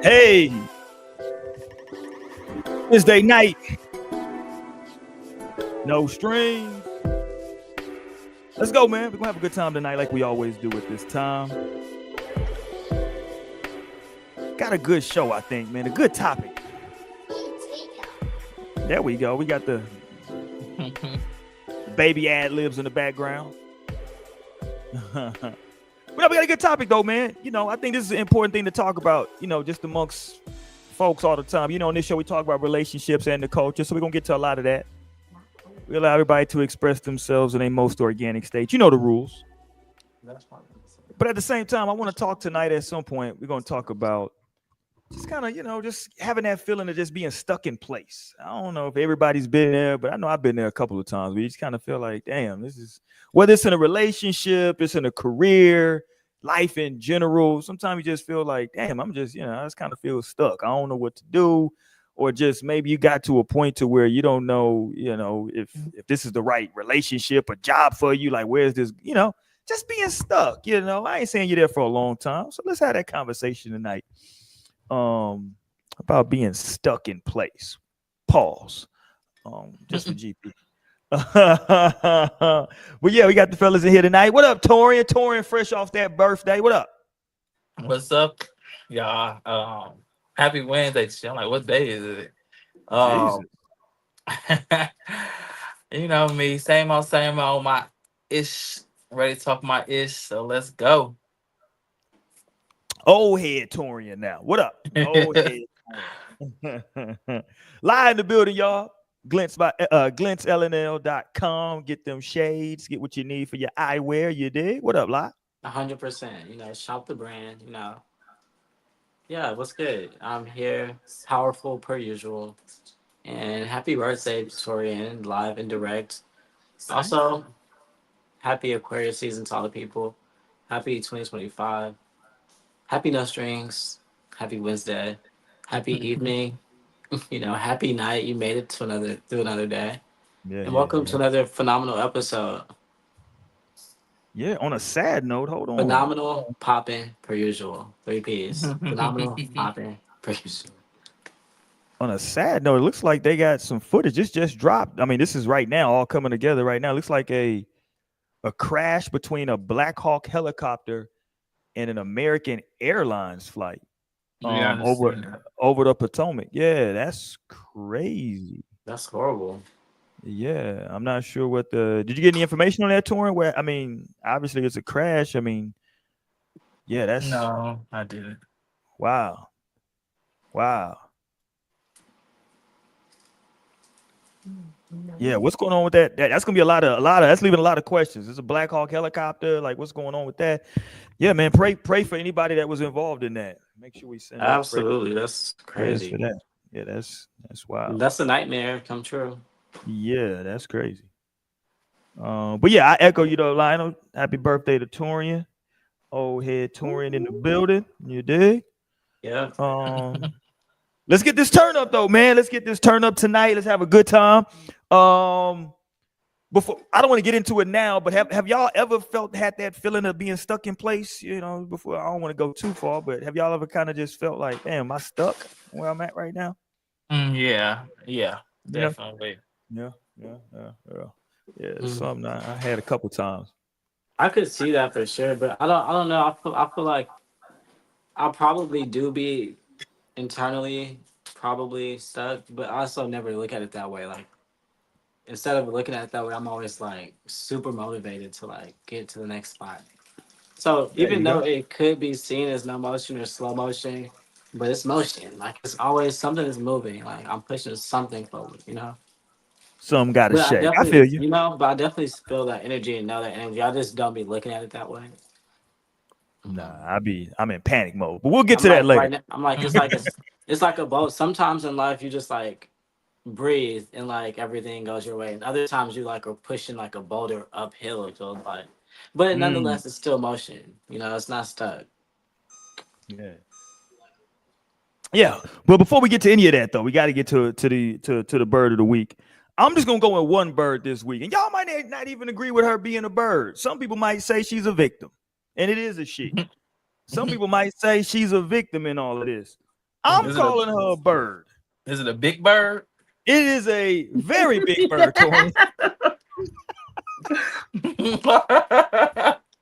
Hey, Wednesday night, no strings. Let's go, man. We're gonna have a good time tonight, like we always do at this time. Got a good show, I think, man. A good topic. There we go. We got the baby ad libs in the background. But we got a good topic though, man. You know, I think this is an important thing to talk about, you know, just amongst folks all the time. You know, on this show we talk about relationships and the culture, so we're gonna get to a lot of that. We allow everybody to express themselves in a most organic state. You know the rules. But at the same time, I want to talk tonight at some point. We're gonna talk about just kind of, you know, just having that feeling of just being stuck in place. I don't know if everybody's been there, but I know I've been there a couple of times. We just kind of feel like, damn, this is, whether it's in a relationship, it's in a career, life in general. Sometimes you just feel like, damn, I'm just, you know, I just kind of feel stuck. I don't know what to do. Or just maybe you got to a point to where you don't know, you know, if this is the right relationship or job for you. Like, where's this, you know, just being stuck, you know. I ain't saying you're there for a long time. So let's have that conversation tonight. About being stuck in place. Pause. Just for GP. But yeah, we got the fellas in here tonight. What up, Torian? Torian, fresh off that birthday. What up? What's up, y'all? Happy Wednesday. I'm like, what day is it? Jesus. You know me, same old. My ish, ready to talk my ish. So let's go. Old head Torian now. What up? Old head Torian. Live in the building, y'all. GlintsLNL.com. Get them shades. Get what you need for your eyewear. You dig? What up, Live? 100%. Shop the brand. Yeah, what's good? I'm here, powerful per usual. And happy birthday, Torian, live and direct. Also, happy Aquarius season to all the people. Happy 2025. Happy No Strings. Happy Wednesday. Happy evening. Happy night. You made it to another day. Yeah, And welcome to another phenomenal episode. Yeah, on a sad note, hold on. Phenomenal popping per usual. 3 P's. Phenomenal popping per usual. On a sad note, it looks like they got some footage. This just dropped. I mean, this is right now, all coming together right now. It looks like a crash between a Black Hawk helicopter and an American Airlines flight over the Potomac. Yeah, that's crazy. That's horrible. Yeah, I'm not sure what did you get any information on that, Torrent? Where, I mean, obviously it's a crash. I mean, yeah, that's no, I didn't. Wow. Yeah, what's going on with that? That's gonna be a lot of that's leaving a lot of questions. It's a Black Hawk helicopter. Like, what's going on with that? Yeah, man, pray for anybody that was involved in that. Make sure we send absolutely. That's crazy. That. Yeah, that's wild. That's a nightmare come true. Yeah, that's crazy. But yeah, I echo you though, Lionel. Happy birthday to Torian. Old head Torian in the building. You dig? Yeah. Let's get this turn up though, man. Let's get this turn up tonight. Let's have a good time. Before, I don't want to get into it now, but have y'all ever had that feeling of being stuck in place? You know, before, I don't want to go too far, but have y'all ever kind of just felt like, damn, am I stuck where I'm at right now? Yeah, definitely. Yeah. Something I had a couple times. I could see that for sure, but I don't know. I feel like I'll probably do be internally probably stuck, but I also never look at it that way. Like, instead of looking at it that way, I'm always like super motivated to like get to the next spot. So even though it could be seen as no motion or slow motion, but it's motion. Like, it's always something is moving. Like, I'm pushing something forward, Some got to shake. I feel you. But I definitely feel that energy and know that energy. I just don't be looking at it that way. Nah, I'm in panic mode, but we'll get to that later. Right now, I'm like, it's like a boat. Sometimes in life you just like breathe and like everything goes your way, and other times you like are pushing like a boulder uphill. It feels like, but nonetheless, it's still motion. It's not stuck. Yeah. But before we get to any of that, though, we got to get to the bird of the week. I'm just gonna go with one bird this week, and y'all might not even agree with her being a bird. Some people might say she's a victim, and it is a she. Some people might say she's a victim in all of this. I'm Is it a calling her a bird. is it a big bird? It is a very big bird, Torian.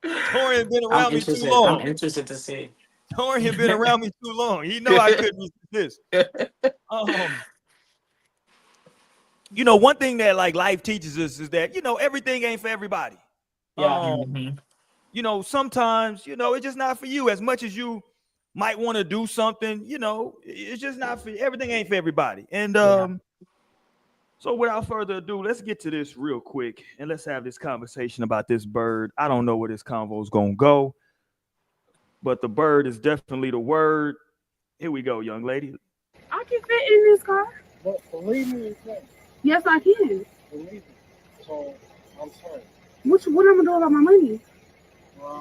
Torian been around me too I'm long. interested to see. Torian been around me too long. He know I couldn't resist this. You know, one thing that like life teaches us is that, you know, everything ain't for everybody. Yeah. You know, sometimes, you know, it's just not for you. As much as you might want to do something, you know, it's just not for everything ain't for everybody. And so without further ado, let's get to this real quick and let's have this conversation about this bird. I don't know where this convo is gonna go, but the bird is definitely the word. Here we go, young lady. I can fit in this car. But believe me, you can. Yes, I can. Believe me. So, I'm sorry. What I'm gonna do about my money?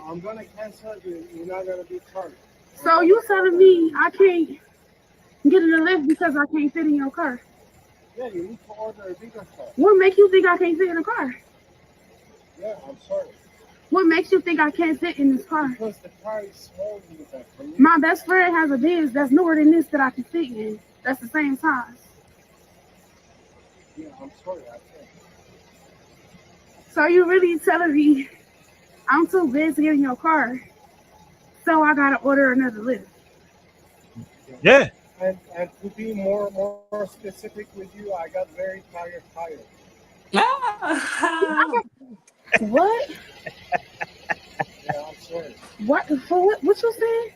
I'm gonna cancel it. You're not gonna be charged. So you telling me I can't get in the lift because I can't fit in your car? Yeah, you need to order a bigger car. What makes you think I can't fit in a car? Yeah, I'm sorry. What makes you think I can't fit in this car? Because the car is small in the back. My best friend has a Benz that's newer than this that I can fit in. That's the same size. Yeah, I'm sorry. I can't. So you really telling me I'm too big to get in your car? So I gotta order another lift. Yeah. And to be more specific with you, I got very tired. What? Yeah, I'm sorry. What you saying?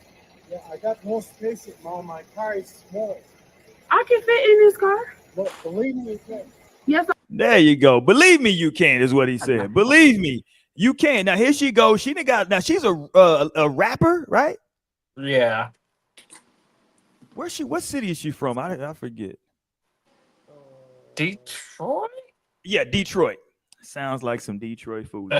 Yeah, I got no space. My car is small. I can fit in this car. But believe me, you can. Yes. There you go. Believe me, you can, is what he said. Believe me, you can. Now here she goes. She done got now. She's a rapper, right? Yeah. Where's she? What city is she from? I forget. Detroit? Yeah, Detroit. Sounds like some Detroit food.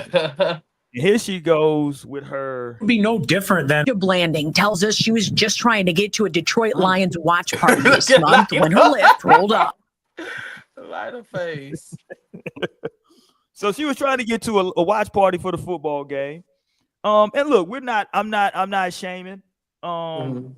Here she goes with her. Be no different than Blanding tells us she was just trying to get to a Detroit Lions watch party this month when her lift rolled up. Light of face. So she was trying to get to a watch party for the football game. And look, I'm not shaming. I'm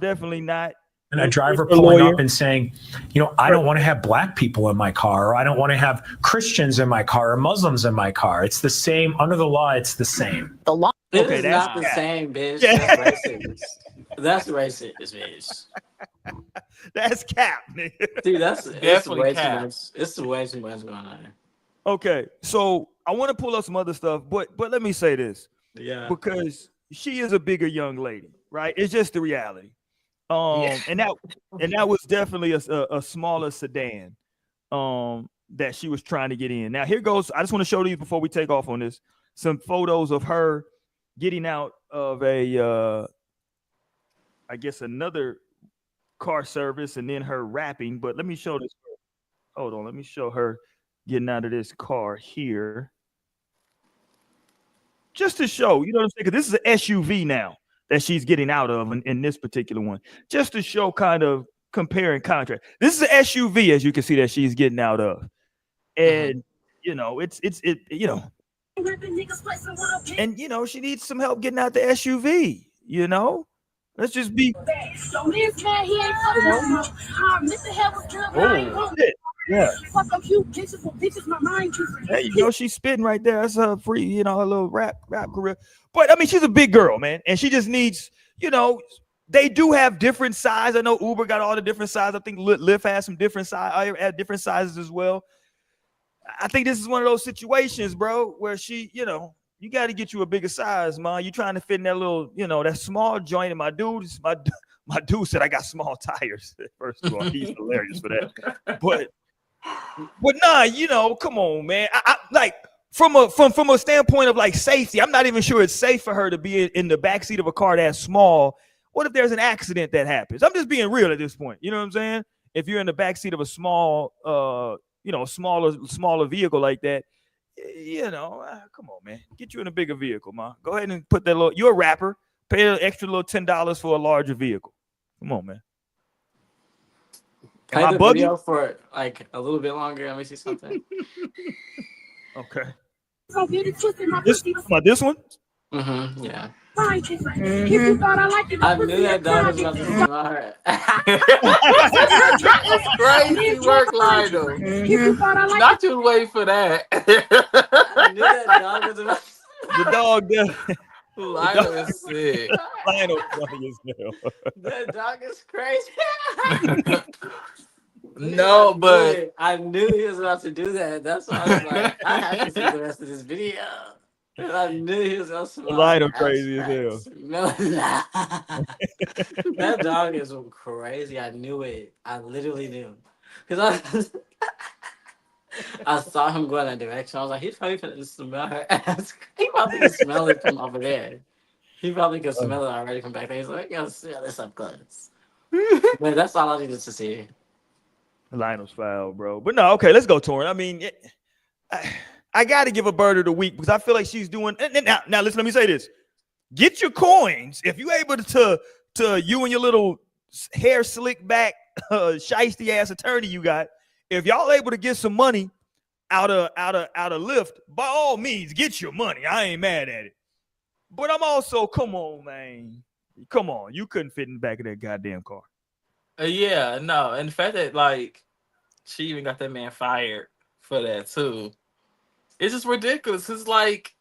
definitely not. And a driver pulling up and saying, you know, I don't want to have black people in my car, or I don't want to have Christians in my car or Muslims in my car. It's the same. Under the law, it's the same. The law Okay, is that's not the cap. same, bitch. Yeah. That's racist. That's racist, bitch. That's cap, nigga. Dude, it's Definitely way cap. too much. It's way too much going on here. Okay, so I want to pull up some other stuff, but let me say this. Yeah. Because she is a bigger young lady, right? It's just the reality. And that was definitely a smaller sedan that she was trying to get in. Now here goes. I just want to show you before we take off on this some photos of her getting out of a I guess another car service and then her rapping. But let me show this. Hold on, let me show her getting out of this car here. Just to show, you know what I'm saying? Because this is an SUV now that she's getting out of in this particular one. Just to show kind of compare and contrast. This is an SUV, as you can see, that she's getting out of. And, you know, it's you know. And, you know, she needs some help getting out the SUV, you know? Let's just be. Oh, shit. Yeah. Hey, you know, she's spitting right there. That's her free, you know, her little rap career. But I mean, she's a big girl, man, and she just needs, you know, they do have different sizes. I know Uber got all the different sizes. I think Lyft has some different different sizes as well. I think this is one of those situations, bro, where she, you know, you got to get you a bigger size, man. You trying to fit in that little, you know, that small joint. And my dude said I got small tires. First of all, he's hilarious for that. But nah, you know, come on, man. I like from a standpoint of like safety, I'm not even sure it's safe for her to be in the backseat of a car that small. What if there's an accident that happens? I'm just being real at this point. You know what I'm saying? If you're in the backseat of a small, you know, smaller vehicle like that, you know, come on, man. Get you in a bigger vehicle, man. Go ahead and put that little. You're a rapper. Pay an extra little $10 for a larger vehicle. Come on, man. Play the video for like a little bit longer. Let me see something. Okay. This one? Yeah. If you thought I liked it, I knew that dog was about to smell her. Crazy work, Lionel. If you thought I liked Not you wait for that. I knew that dog was about The dog, Lionel is sick. Lionel funny as hell. That dog is crazy. No, but I knew he was about to do that. That's why I was like, I have to see the rest of this video. And I knew he was going to smell. Lionel crazy as hell. That dog is crazy. I knew it. I literally knew. Because I saw him go in that direction. I was like, he's probably going to smell her ass. He probably can smell it from over there. He probably could smell it already from back there. He's like, yo, smell this up close. But that's all I needed to see. Lionel's foul, bro. But no, okay, let's go, Torrin. I mean, I got to give a bird of the week because I feel like she's doing. Now, listen. Let me say this: get your coins if you're able to you and your little hair slick back, shiesty ass attorney you got. If y'all able to get some money out of Lyft, by all means, get your money. I ain't mad at it. But I'm also, come on, man, come on, you couldn't fit in the back of that goddamn car. yeah, no, and the fact that like she even got that man fired for that too. It's just ridiculous. It's like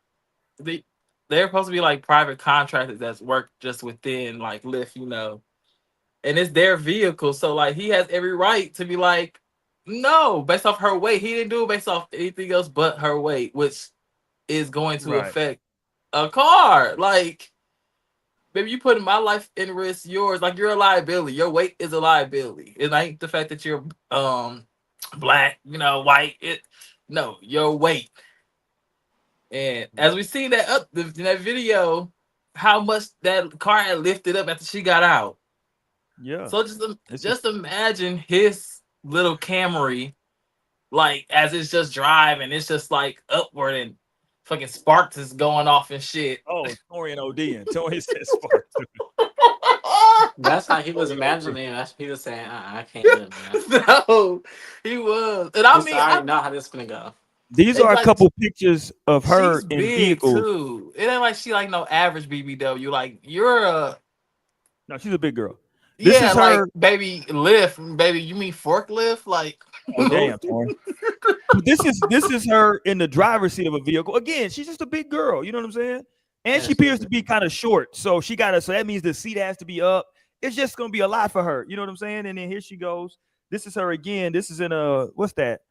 they're supposed to be like private contractors that's work just within like Lyft, you know, and it's their vehicle. So like he has every right to be like, no, based off her weight. He didn't do it based off anything else but her weight, which is going to affect a car. Like, baby, you putting my life in risk, yours. Like you're a liability. Your weight is a liability. It ain't the fact that you're black, you know, white. No, your weight. And as we see that up in that video, how much that car had lifted up after she got out. Yeah. So just imagine his little Camry, like as it's just driving, it's just like upward and fucking sparks is going off and shit. Oh, Torian OD. Torian said sparks. That's how he was imagining. That's what he was saying. I can't do it, man. No, he was. And I mean, I know how this is gonna go. These are a couple pictures of her in vehicles. Too. It ain't like she like no average BBW. Like you're a no, she's a big girl. This is like her baby lift, baby. You mean forklift? Like oh, damn, Torrin. This is her in the driver's seat of a vehicle. Again, she's just a big girl. You know what I'm saying? And she appears to be kind of short, so so that means the seat has to be up. It's just gonna be a lot for her. You know what I'm saying? And then here she goes. This is her again. This is in a what's that?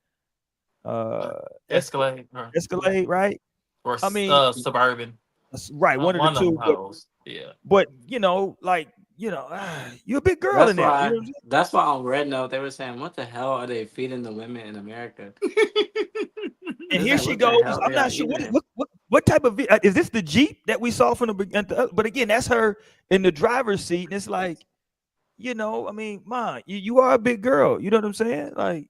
Escalade, right? Or I mean, Suburban, right? One of the two. Yeah, but you know, like you're a big girl in there. You know that's why on Red Note they were saying, "What the hell are they feeding the women in America?" And here she goes. I'm not sure what type of is this the Jeep that we saw from the beginning? But again, that's her in the driver's seat, and it's like, you know, I mean, Mom, you are a big girl. You know what I'm saying? Like,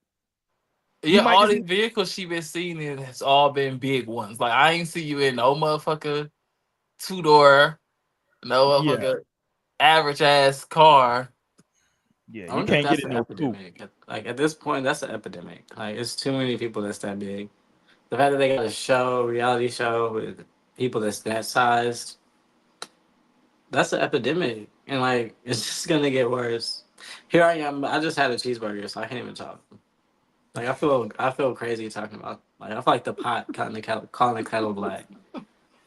yeah, all these vehicles she been seeing in has all been big ones. Like I ain't see you in no motherfucker 2-door, no motherfucker average ass car. Yeah, you can't get it no two. Like at this point, that's an epidemic. Like it's too many people that's that big. The fact that they got a reality show with people that's that sized, that's an epidemic. And like it's just gonna get worse. Here I am. I just had a cheeseburger, so I can't even talk. Like I feel crazy talking about. Like I feel like the pot calling the kettle black.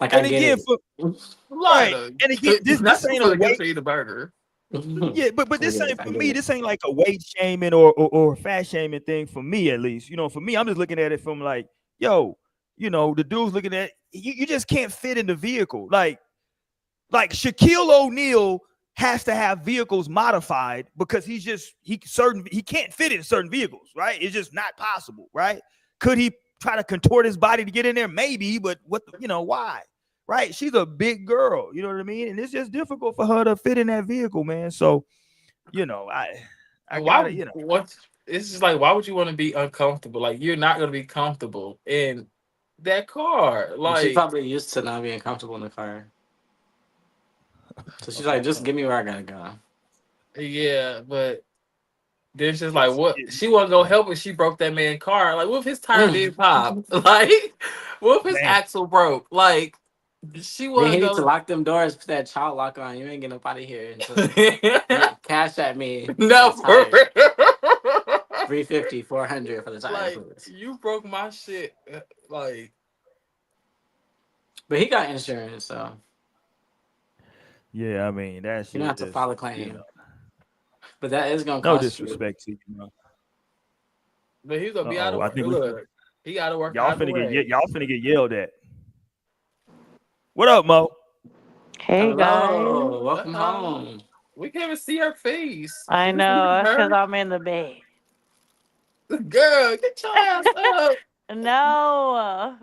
Like and I again, get it. Right. And again, this ain't a weight. To eat a burger. Yeah, but this ain't for me. This ain't like a weight shaming or fat shaming thing for me, at least. You know, for me, I'm just looking at it from like, yo, you know, the dude's looking at you just can't fit in the vehicle. Like Shaquille O'Neal has to have vehicles modified because he can't fit in certain vehicles, right? It's just not possible, right? Could he try to contort his body to get in there? Maybe, but why? Right? She's a big girl, you know what I mean? And it's just difficult for her to fit in that vehicle, man. So, you know, I gotta, you know. What it's just like, why would you want to be uncomfortable? Like you're not gonna be comfortable in that car. Like she's probably used to not being comfortable in the car. So she's like, just give me where I gotta go. Yeah, but then she's like, what? She wasn't gonna help if she broke that man's car. Like, what if his tire didn't pop? Like, what if his axle broke? Like, She Then wanna he need to go. lock them doors, put that child lock on. You ain't getting up out of here until cash at me. No, The for tires. real. 350, 400 for the tire, Like please. you broke my shit. Like But he got insurance, so Yeah, I mean that you don't shit have to just, file a you claim. know, But that is gonna no cost you. disrespect to you, man. but he's gonna be out of I work. think Look, he gotta work y'all out of the finna get way. y'all finna get yelled at. What up, Mo? Hey guys. Hello, welcome Uh-oh. home. We can't even see her face. I We see know, because her. I'm in the bed. Girl, get your ass up. No.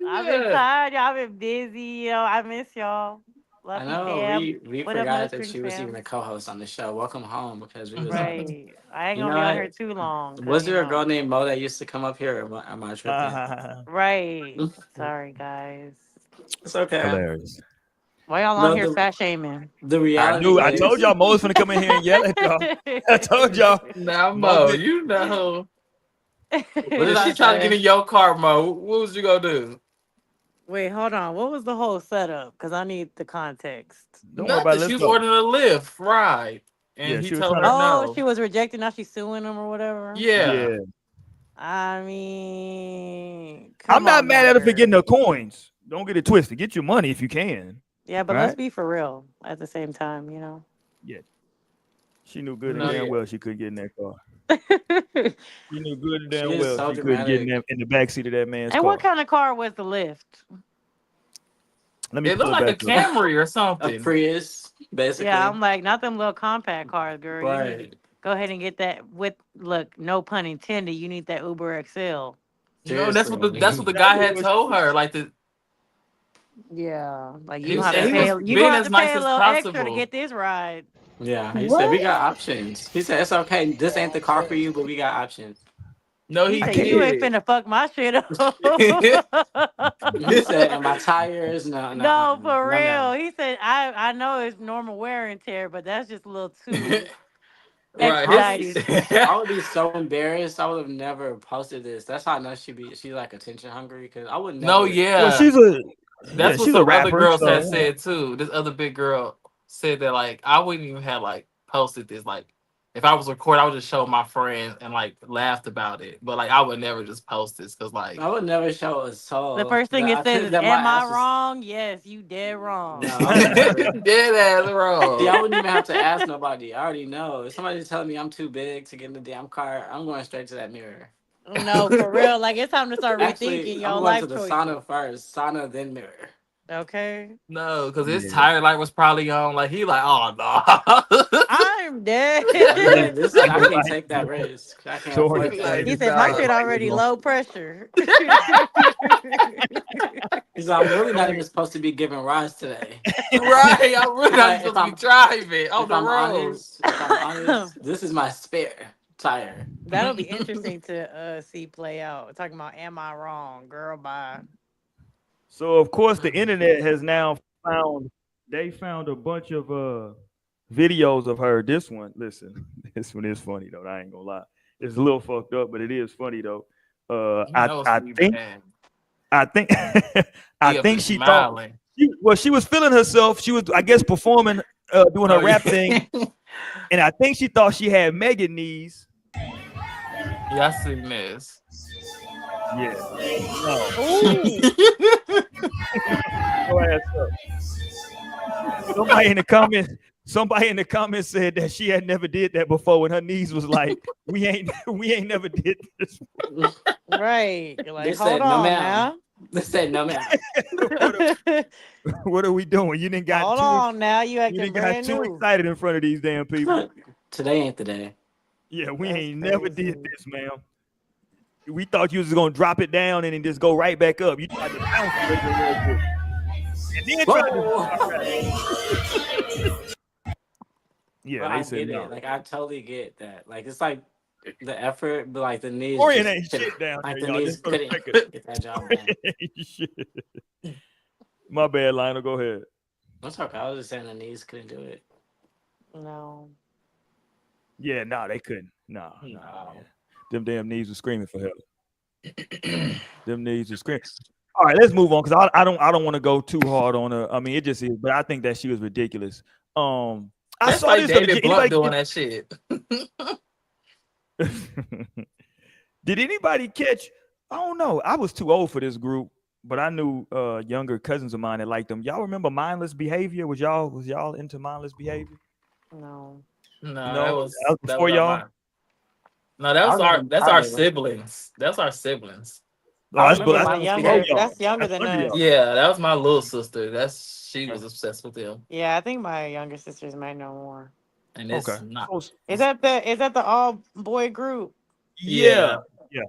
I've been Yeah. tired, y'all. I've been busy, I miss y'all. I Love you, know fam. we What up, forgot that Nostring she was even a fam? co-host on the show. Welcome home because we was on. Right. I ain't You gonna know be on here what? too long, Was because, there a girl named Mo that used to come up here? Or am I tripping? right. Sorry, guys. It's okay. Hilarious. Why y'all on No, here fat shaming? the reality I told is y'all Mo was finna come in here and yell at y'all. I told y'all Now, Mo Mo, been, you know. what did If I she trying to get say? in your car, Mo, what was you gonna do? Wait, hold on. What was the whole setup? Because I need the context. don't worry about Nothing. it, She let's was go. ordering a lift, right? And Yeah, he she was told trying her to Oh, no. she was rejected. Now she's suing him or whatever. Yeah. yeah. I mean, I'm come not on mad now, at her for getting girl. her coins. Don't get it twisted. Get your money if you can. Yeah, but let's Right? be for real at the same time. Yeah. She knew good and No, damn yeah. well she couldn't get in that car. She knew good and She damn is well so she couldn't get dramatic. in the backseat of that man's And what car. kind of car was the lift? Let me It pull looked it like a back up. Camry or A something. Prius, Yeah, basically. I'm like, not them little compact cars, girl. You need to Right. go ahead and get that with, look, no pun intended, you need that Uber XL. No, that's what Seriously. the guy Exactly had what she told was. her. Like the Yeah, like he you was gonna have to saying he pay. was You being gonna have as to nice pay a as little extra to possible. get this ride. Yeah. He said we What? got options. He said it's okay. This ain't the car for you, but we got options. No, He he I said, can't. "You ain't did. finna fuck my shit up." He said, and my tires, no, no, No, for no, real. ma'am. He said, I know it's normal wear and tear, but that's just a little too Right. I would His be, expedited. I would be so embarrassed. I would have never posted this. That's how I know she's like attention hungry because I would No, never. Well, yeah. yeah, That's what she's a some other rapper, girls had so said too. This other big girl said that like I wouldn't even have like posted this. Like if I was recording, I would just show my friends and like laughed about it. But like I would never just post this because like I would never show a The soul first thing that it I says could is, that my "Am I ass was. wrong?" Yes, you dead No, wrong. I would never. dead ass See, I wrong. wouldn't even have to ask nobody. I already know. If somebody's telling me I'm too big to get in the damn car, I'm going straight to that mirror. No, for real. Like it's time to start Actually, rethinking I'm your going to life the choices. sauna first. Sauna, then mirror. Okay, No, because his yeah. tire light was probably on. Like he like, oh no. I'm dead. Yeah, this I Tiger can't light take that risk. I can't showing afford his that. showing He his said, "My tiger Nah. shit light was already on. low pressure." He's like, I'm really not Showing even supposed to be giving rides today. Right, I'm really He's not like, supposed to be driving on if the I'm road. honest, this is my spare tire. That'll be interesting to see play out. Talking about, am I wrong, girl? Bye. So of course the internet has now found a bunch of videos of her. This one, listen, this one is funny though. I ain't gonna lie. It's a little fucked up, but it is funny though. You know it's I gonna be think bad. I think I He up there think she thought smiling. she was feeling herself. She was, I guess, performing, doing her Oh rap thing, yeah. and I think she thought she had Megan knees. Yeah, I seen this. Yeah, no, Ooh. your ass up. Somebody in the comments said that she had never did that before, and her knees was like, we ain't never did this. Right. You're They like, hold said no, on ma'am. now. They said no, ma'am. what, are, what are we doing? Hold on now. You you acting didn't got brand too new. excited in front of these damn people. Today ain't the day. Yeah, we That's ain't never did crazy. this, ma'am. We thought you was gonna drop it down and then just go right back up. You tried to bounce it a little bit, and then tried to Whoa! start rapping. Yeah, But they I said get it. no. Like I totally get that. Like it's like the effort, but like the knees Orion just ain't couldn't. shit down Like there, the y'all. knees Just for the couldn't record. get that job done. Shit. My bad, Lionel. Go ahead. That's okay. I was just saying the knees couldn't do it. No. Yeah, nah, they couldn't. Nah, No. man. Them damn knees were screaming for help. Them knees were screaming. All right, let's move on because I don't want to go too hard on her. I mean, it just is, but I think that she was ridiculous. I That's saw like this. David Did Blunt anybody doing that shit. did anybody catch? I don't know. I was too old for this group, but I knew younger cousins of mine that liked them. Y'all remember mindless behavior? Was y'all into mindless behavior? No. No, that No, was that was that before was our y'all. mine. No, that I was our remember. that's I our remember. siblings. That's our siblings. Oh, I that's remember but that's My mindless below younger, behavior. y'all. that's younger That's than under us. y'all. Yeah, that was my little sister. She Yeah. was obsessed with them. Yeah, I think my younger sisters might know more. And Okay. it's not. So Is that the all boy group? yeah, Yeah.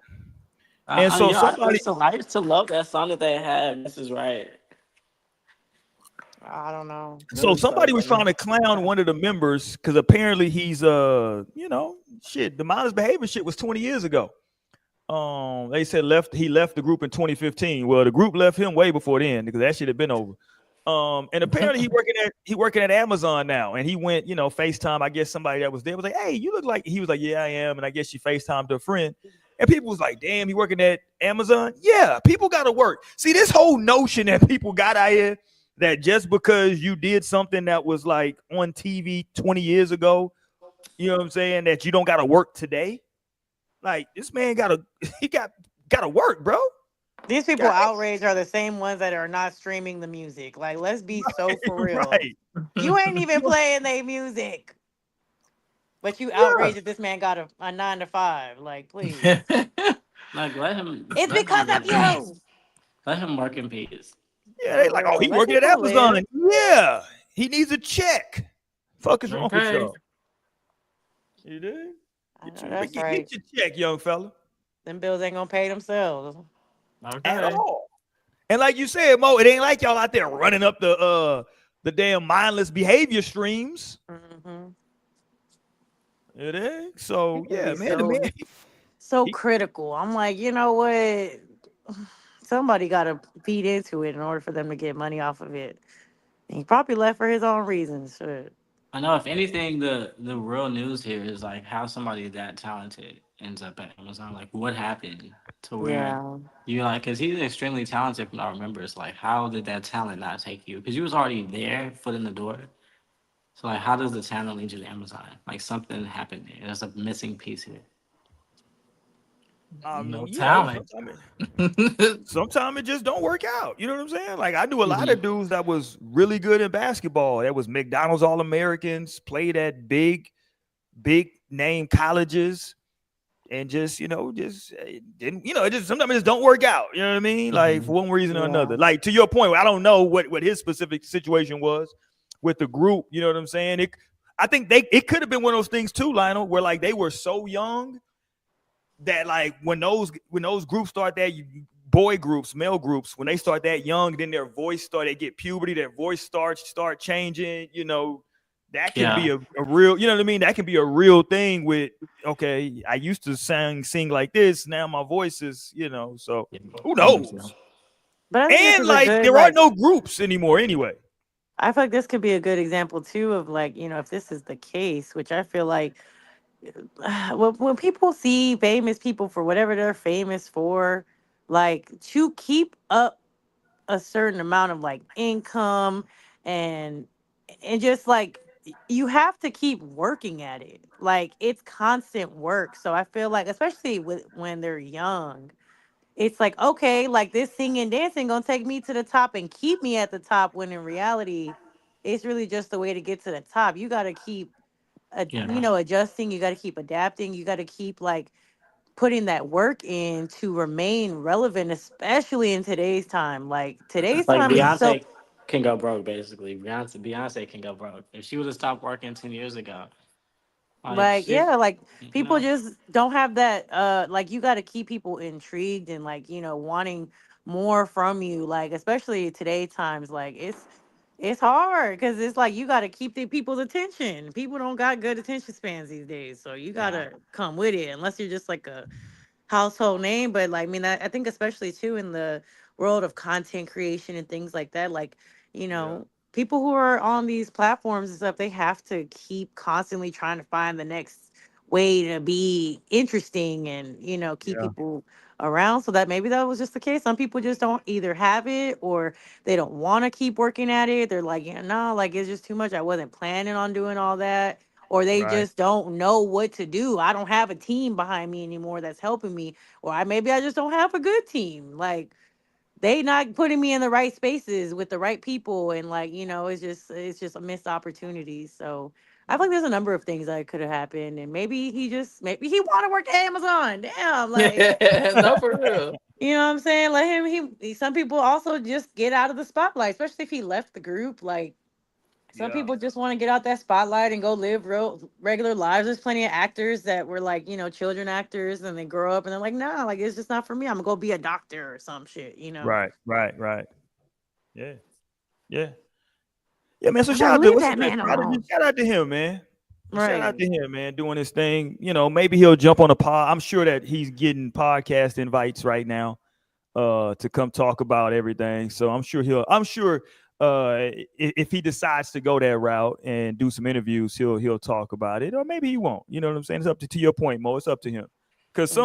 yeah. And so Yeah, somebody I used to love that song that they had. This is right. I don't know. So Really somebody started was from trying to clown one of the members because apparently he's shit. The mindless behavior shit was 20 years ago. They said he left the group in 2015. Well, the group left him way before then because that shit had been over. And apparently he working at Amazon now, and he went, FaceTime. I guess somebody that was there was like, "Hey, you look like." He was like, "Yeah, I am," and I guess she FaceTimed her friend, and people was like, "Damn, he working at Amazon?" Yeah, people got to work. See, this whole notion that people got out here that just because you did something that was like on TV 20 years ago, you know what I'm saying, that you don't got to work today. Like this man he got to work, bro. These people God, outraged are the same ones that are not streaming the music. Like, let's be so for real. right? You ain't even playing their music, but you Yeah. outraged that this man got a 9 to 5. Like, please. like It's because of you. let him work in peace. Yeah, they For like, oh, real. he Let working at people Amazon. live. Yeah, he needs a check. Fuck is wrong with Okay. y'all? You did? I Get know you that's get, right. get your check, young fella. Them bills ain't gonna pay themselves. At Okay. all. And like you said, Mo, it ain't like y'all out there running up the damn mindless behavior streams. Hmm. It ain't. So People yeah, be man, the man so he, critical. I'm like, you know what? Somebody got to feed into it in order for them to get money off of it. And he probably left for his own reasons. Shit. I know if anything, the real news here is like how somebody that talented ends up at Amazon. Like what happened to where Yeah. you like because he's extremely talented from our members. Like how did that talent not take you? Because you was already there, foot in the door. So like how does the talent lead you to Amazon? Like something happened there. There's a missing piece here. I No mean, talent. sometimes it just don't work out. You know what I'm saying? Like I knew a lot Mhm. of dudes that was really good in basketball. That was McDonald's All Americans, played at big name colleges, and just didn't. It just sometimes it just don't work out. You know what I mean? Like for Mhm. one reason or Yeah. another. Like to your point, I don't know what his specific situation was with the group. You know what I'm saying? I think it could have been one of those things too, Lionel, where like they were so young that like when those groups start that boy groups, male groups, when they start that young, then their voice they get puberty, their voice start changing, that can be Yeah. a real, you know what I mean? That can be a real thing with, okay, I used to sing like this, now my voice is, so who knows? But I think this And is a like good, there are like, no groups anymore anyway. I feel like this could be a good example too of like, if this is the case, which I feel like when people see famous people for whatever they're famous for, like to keep up a certain amount of like income and just like you have to keep working at it. Like it's constant work. So I feel like especially when they're young, it's like okay, like this singing dancing gonna take me to the top and keep me at the top when in reality it's really just the way to get to the top. You got to keep Yeah. adjusting, you got to keep adapting, you got to keep like putting that work in to remain relevant, especially in today's time. Like today's Like time is so Beyonce can go broke basically. Beyonce can go broke if she would have stopped working 10 years ago. Like like shit, yeah, like you people know. just don't have that like you got to keep people intrigued and like wanting more from you, like especially today's times. Like it's hard because it's like you got to keep the people's attention. People don't got good attention spans these days, so you got Yeah. to come with it unless you're just like a household name. But like, I mean, I think especially too in the world of content creation and things like that, like, Yeah. people who are on these platforms and stuff, they have to keep constantly trying to find the next way to be interesting and, keep Yeah. people around. So that maybe that was just the case. Some people just don't either have it or they don't want to keep working at it. They're like, yeah, no, like it's just too much. I wasn't planning on doing all that. Or they Right. just don't know what to do. I don't have a team behind me anymore that's helping me. Or maybe I just don't have a good team. Like they not putting me in the right spaces with the right people, and like it's just a missed opportunity. So I feel like there's a number of things that could have happened, and maybe he want to work at Amazon. Damn, like Yeah, no, for real. you know what I'm saying? Let him. Some people also just get out of the spotlight, especially if he left the group. Like some Yeah. people just want to get out that spotlight and go live regular lives. There's plenty of actors that were like, children actors, and they grow up and they're like, nah, like it's just not for me. I'm gonna go be a doctor or some shit, Right. Yeah. Yeah. Yeah, man. So I'm shout like, out to leave that man alone. shout out to him, man. Shout out Right. to him, man, doing his thing. Maybe he'll jump on a pod. I'm sure that he's getting podcast invites right now to come talk about everything. So I'm sure if he decides to go that route and do some interviews, he'll talk about it, or maybe he won't. You know what I'm saying? It's up to your point, Mo. It's up to him. Because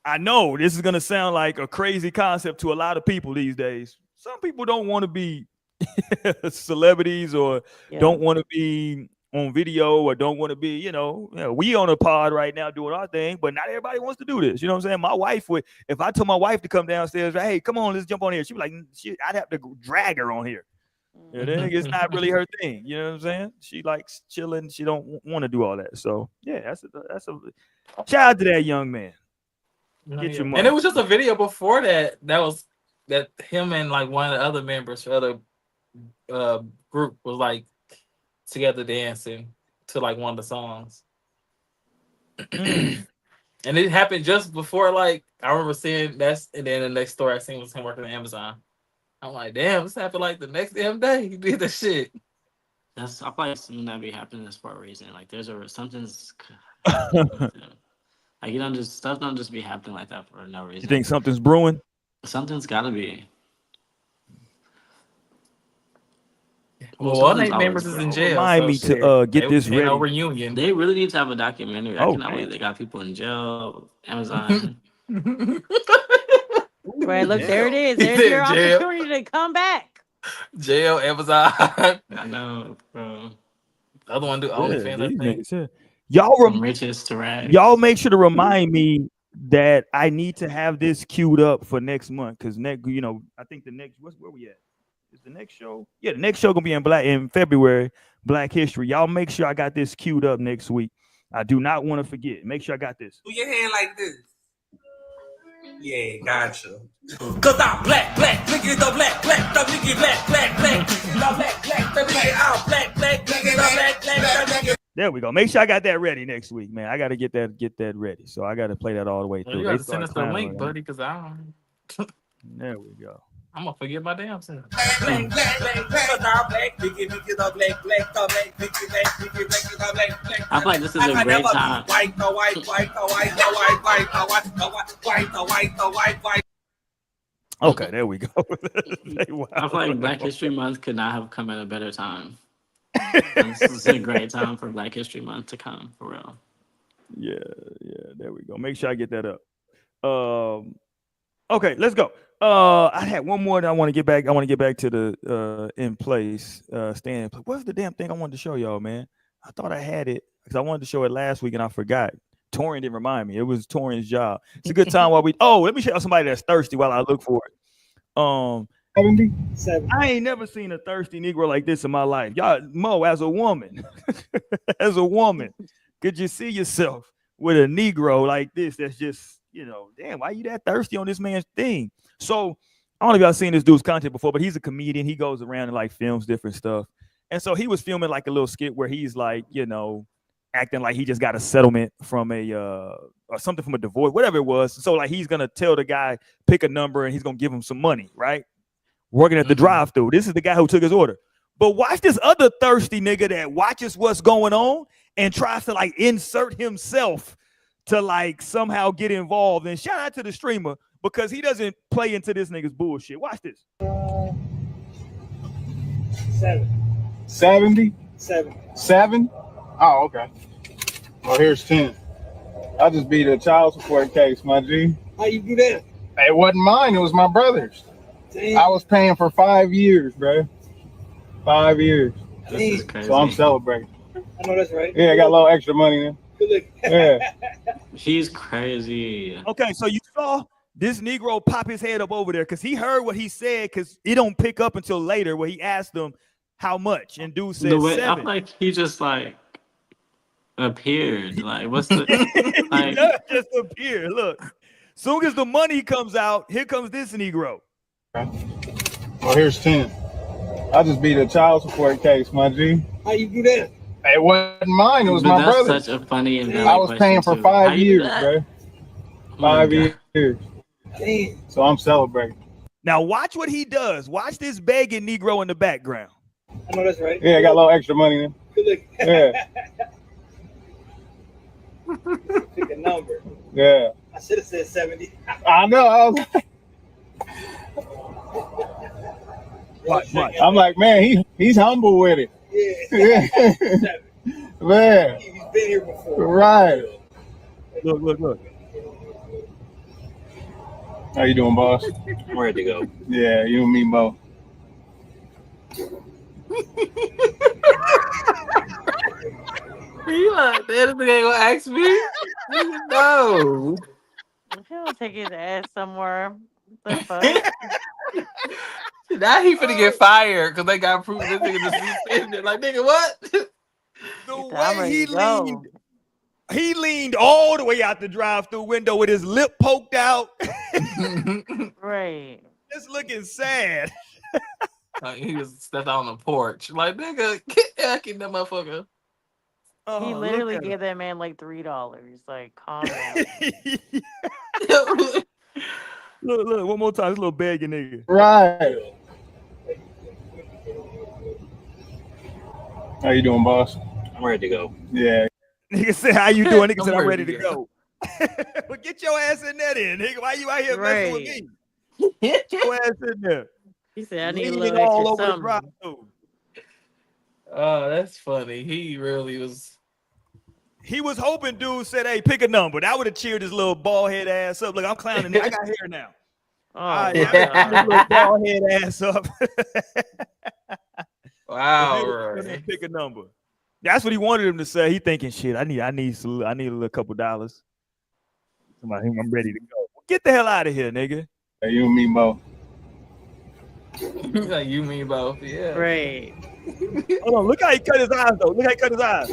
I know this is gonna sound like a crazy concept to a lot of people these days. Some people don't want to be celebrities or don't want to be on video or don't want to be, we on a pod right now doing our thing, but not everybody wants to do this. You know what I'm saying? My wife would, if I told my wife to come downstairs, hey, come on, let's jump on here. She'd be like, I'd have to drag her on here. It's not really her thing. You know what I'm saying? She likes chilling. She don't want to do all that. So yeah, that's a shout out to that young man. Get your money. And it was just a video before that that him and like one of the other members for the other group was like together dancing to like one of the songs. And it happened just before, like, I remember seeing that, and then the next story I seen was him working at Amazon. I'm like, damn, this happened like the next damn day he did that shit. I feel like something that be happening for a reason. Like something's like stuff don't just be happening like that for no reason. You think something's brewing? Something's gotta be. Well, one of the members is in jail. Remind me to get this ready. Reunion. They really need to have a documentary. I cannot believe they got people in jail. Amazon. Right, look, there it is. There's your opportunity to come back. Jail, Amazon. I know, bro. The other one do OnlyFans. Y'all make sure to remind me that I need to have this queued up for next month, because I think the next where we at? Is the next show? Yeah, the next show gonna be in February, Black History. Y'all make sure I got this queued up next week. I do not want to forget. Make sure I got this. Do your hand like this. Yeah, gotcha. Cause I'm black, nigga, the black, the nigga, black, the nigga, I'm black, nigga, the black. There we go. Make sure I got that ready next week, man. I got to get that ready. So I got to play that all the way through. You got to send us the link, buddy, because I don't. There we go. I'm gonna forget my damn self. I feel like this is a great time. Okay, there we go. I feel like Black History Month could not have come at a better time. This is a great time for Black History Month to come, for real. Yeah, there we go. Make sure I get that up. Okay, let's go. I had one more that I want to get back. I want to get back to the in place, staying in place. What's the damn thing I wanted to show y'all, man? I thought I had it because I wanted to show it last week and I forgot. Torian didn't remind me. It was Torian's job. It's a good time while we. Oh, let me show you somebody that's thirsty while I look for it. 77. I ain't never seen a thirsty Negro like this in my life. Y'all, Mo, as a woman, could you see yourself with a Negro like this? That's just, damn, why you that thirsty on this man's thing? So I don't know if y'all seen this dude's content before, but he's a comedian. He goes around and like films different stuff. And so he was filming like a little skit where he's like, acting like he just got a settlement from or something from a divorce, whatever it was. So like he's gonna tell the guy, pick a number, and he's gonna give him some money, right? Working at the drive-thru. This is the guy who took his order. But watch this other thirsty nigga that watches what's going on and tries to like insert himself to like somehow get involved. And shout out to the streamer because he doesn't play into this nigga's bullshit. Watch this. 70. 7. Oh, okay. Well, here's 10. I just beat a child support case, my G. How you do that? It wasn't mine. It was my brother's. Damn. I was paying for 5 years, bro. 5 years. This is crazy. So I'm celebrating. I know that's right. Yeah, I got a little extra money then. Good look. Yeah. He's crazy. Okay, so you saw this Negro pop his head up over there because he heard what he said because he don't pick up until later where he asked him how much, and dude said The way, 7. I'm like, he just like appeared. Like, what's the He like? does just appear. Look, soon as the money comes out, here comes this Negro. Well, here's 10. I just beat a child support case, my G. How you do that? It wasn't mine. It was But my that's brother's. such a funny and valid I was paying for question, too. How 5 you do years, that? bro. Oh my 5 God. years. Damn. So I'm celebrating. Now watch what he does. Watch this begging Negro in the background. I know that's right. Yeah, I got a little extra money then. Good look. Yeah. Pick a number. Yeah. I should have said 70. I know. I was Right. I'm like, man, he's humble with it. Yeah. Man. He's been here before. Right. Look. How you doing, boss? I'm ready to go. Yeah, you and me both. He like, that nigga ain't gonna ask me. No. He'll take his ass somewhere. What the fuck? Now he finna get fired because they got proof this nigga just be sitting there like, nigga, what? The I'm way ready he to go. leaned all the way out the drive-through window with his lip poked out, Right. just looking sad. Like, he just stepped out on the porch. Like, nigga, get back in that motherfucker. Oh, He look literally at him. gave that man like $3. Like, calm down. Look, one more time. This little begging nigga. Right. How you doing, boss? I'm ready to go. Yeah. Nigga said, how you doing? Nigga said, I'm I'm ready ready to to go. Well, get your ass in there then, nigga. Why you out here messing with me? Get your ass in there. He said, I need a Leaning little all extra over the something. drive-through. Oh, that's funny. He really was. He was hoping dude said, hey, pick a number. That would have cheered his little bald head ass up. Look, I'm clowning. I got hair now. Oh, All right, my yeah, God. his little bald head ass up. Wow, The nigga right. said, pick a number. That's what he wanted him to say. He thinking, shit, I need a little couple dollars. Somebody, I'm ready to go. Get the hell out of here, nigga. Hey, you and me both. Like, you mean both, yeah. Right. Hold on, look how he cut his eyes, though. Look how he cut his eyes.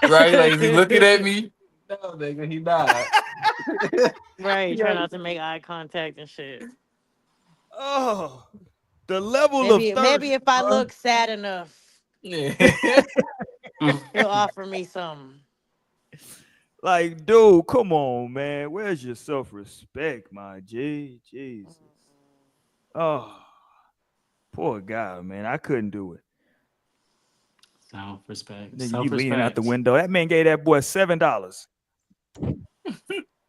Right, like, is he looking at me? No, nigga, he not. Right. Try not to make eye contact and shit. Oh, the level Maybe, of thirst. maybe if I bro. look sad enough, Yeah. he'll offer me something. Like, dude, come on, man. Where's your self-respect, my G? Jesus. Oh, poor guy, man. I couldn't do it. Self-respect. Nigga, you leaning out the Self-respect. window. That man gave that boy $7.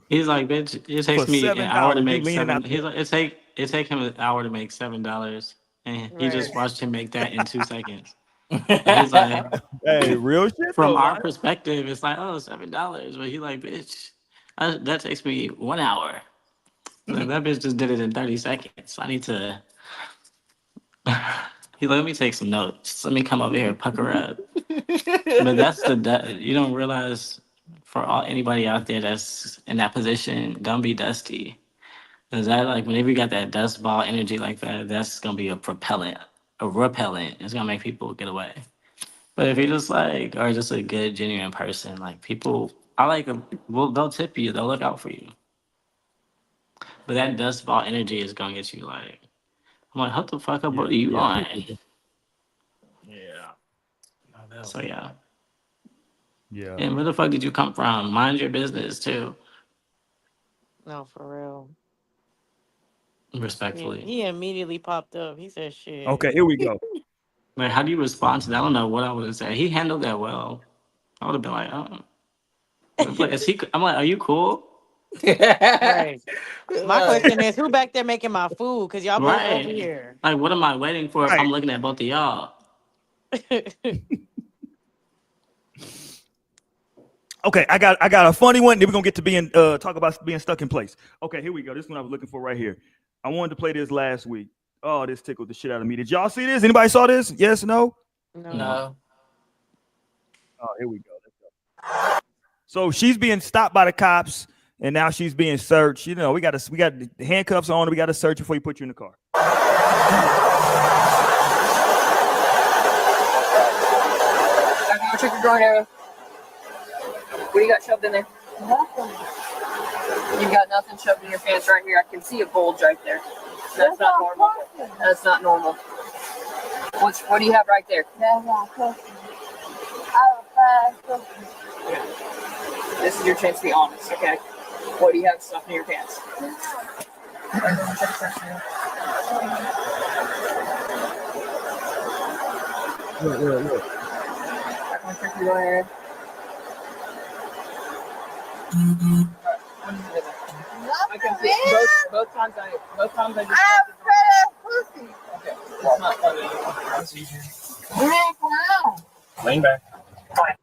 He's like, bitch, it takes For me an hour to $7, make you leaning seven. out He's like, it take him an hour to make $7, and he just Right. watched him make that in 2 seconds. And he's like, Hey, real shit. from though, our man. perspective, it's like, oh, $7, but he like, bitch, that takes me 1 hour. Like, that bitch just did it in 30 seconds. I need to. He let me take some notes. Let me come over here and pucker up. But that's you don't realize for anybody out there that's in that position, don't be dusty. Cause that, like, whenever you got that dust ball energy like that, that's gonna be a repellent. It's gonna make people get away. But if you're just like, or just a good, genuine person, like, people, I like them. Well, they'll tip you. They'll look out for you. But that dust ball energy is gonna get you like, I'm like, what the fuck up? What are you on? Yeah. So yeah. Yeah. And where the fuck did you come from? Mind your business too. No, for real. Respectfully. He immediately popped up. He said, shit. Okay, here we go. Like, how do you respond to that? I don't know what I would have said. He handled that well. I would have been like, oh. Like, I'm like, are you cool? Right. My question is, who back there making my food? Because y'all both Right. over here. Like, what am I waiting for if Right. I'm looking at both of y'all? Okay, I got a funny one. Then we're gonna get to being talk about being stuck in place. Okay, here we go. This one I was looking for right here. I wanted to play this last week. Oh, this tickled the shit out of me. Did y'all see this? Anybody saw this? Yes, no? No. Oh, here we go. Let's go. So she's being stopped by the cops, and now she's being searched. You know, we got the handcuffs on. We got to search before you put you in the car. Check your drawer area. What do you got shoved in there? Nothing. You got nothing shoved in your pants right here. I can see a bulge right there. That's not normal. That's not normal. What do you have right there? That's not cookie. This is your chance to be honest, okay? What do you have stuffed in your pants? Look. I'm gonna check your drawer area. I can see both times I just pussy. Okay. It's not funny. Lean back.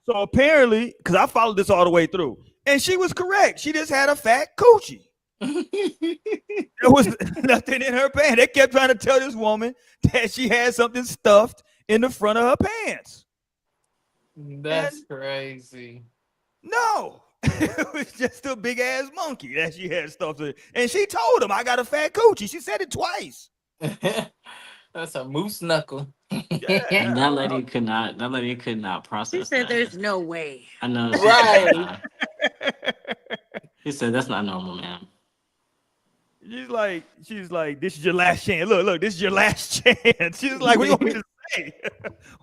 So apparently, because I followed this all the way through, and she was correct. She just had a fat coochie. There was nothing in her pants. They kept trying to tell this woman that she had something stuffed in the front of her pants. That's crazy. No. It was just a big ass monkey that she had stuffed in. And she told him, I got a fat coochie. She said it twice. That's a moose knuckle. Yeah. That lady could not process. She said that. there's no way. I know. Right. He said that's not normal, man. She's like, this is your last chance. Look, this is your last chance. She's like, what do you want me to say?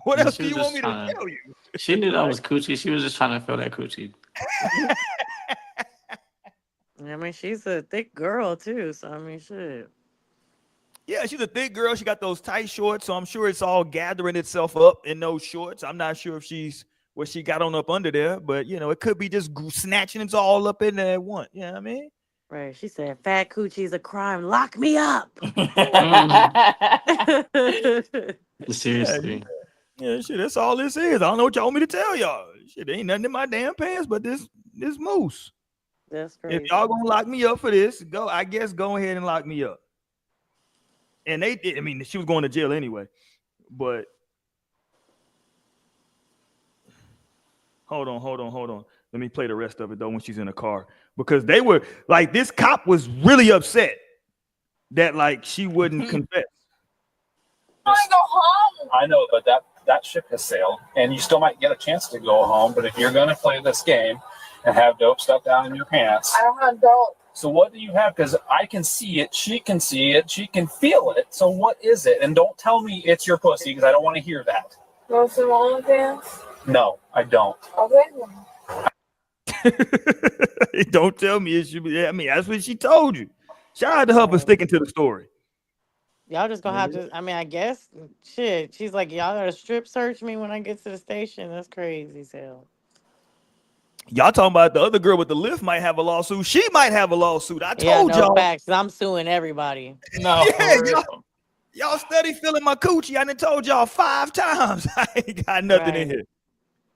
What else do you want me to tell you? She knew that was coochie. She was just trying to feel that coochie. I mean, she's a thick girl too, so I mean, shit. Yeah, she's a thick girl. She got those tight shorts, so I'm sure it's all gathering itself up in those shorts. I'm not sure if she's what she got on up under there, but you know, it could be just snatching it all up in there at once. You know what I mean? Right. She said, fat coochie is a crime. Lock me up. Seriously. Yeah, shit, that's all this is. I don't know what y'all want me to tell y'all. Shit, ain't nothing in my damn pants but this moose. That's crazy. If y'all gonna lock me up for this, go ahead and lock me up. And she was going to jail anyway. But hold on. Let me play the rest of it though when she's in the car. Because they were like, this cop was really upset that like she wouldn't confess. I go home. I know, but that ship has sailed, and you still might get a chance to go home. But if you're going to play this game and have dope stuff down in your pants, I don't have dope. so what do you have? Because I can see it, she can see it, she can feel it. So what is it? And don't tell me it's your pussy, because I don't want to hear that. You want some long pants? No, I don't. Okay. Don't tell me it should be. I mean, that's what she told you. Shout out to her for sticking to the story. Y'all just gonna have to, I mean, I guess, shit. She's like, y'all gotta strip search me when I get to the station. That's crazy as hell. Y'all talking about the other girl with the lift might have a lawsuit. She might have a lawsuit. I told y'all. Facts. I'm suing everybody. No, Yeah, for real. y'all steady feeling my coochie. I done told y'all 5 times. I ain't got nothing in here.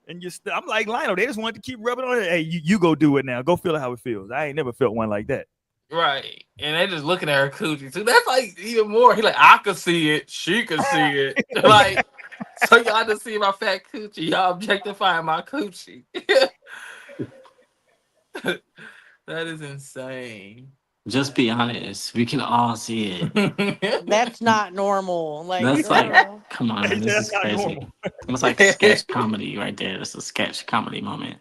And I'm like Lionel. They just wanted to keep rubbing on it. Hey, you go do it now. Go feel how it feels. I ain't never felt one like that. Right. And they just looking at her coochie too. That's like even more. He like, I could see it. She could see it. Like, so y'all just see my fat coochie. Y'all objectifying my coochie. That is insane. Just be honest. We can all see it. That's not normal. Like, That's like, come on, this is crazy. It's like sketch comedy right there. That's a sketch comedy moment.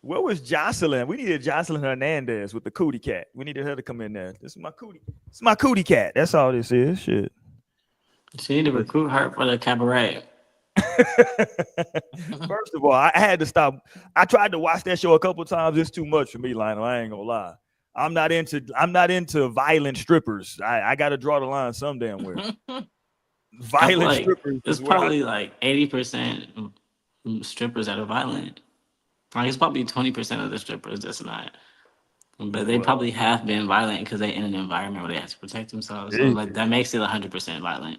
Where was Jocelyn? We needed Jocelyn Hernandez with the cootie cat. We needed her to come in there. This is my cootie. It's my cootie cat. That's all this is. Shit. She need to recruit her for the cabaret. First of all, I had to stop. I tried to watch that show a couple times. It's too much for me, Lionel. I ain't gonna lie. I'm not into violent strippers. I gotta draw the line some damn where. Violent strippers. It's probably like 80% strippers that are violent. Like it's probably 20% of the strippers that's not. But they probably have been violent because they're in an environment where they have to protect themselves. So like that makes it 100% violent.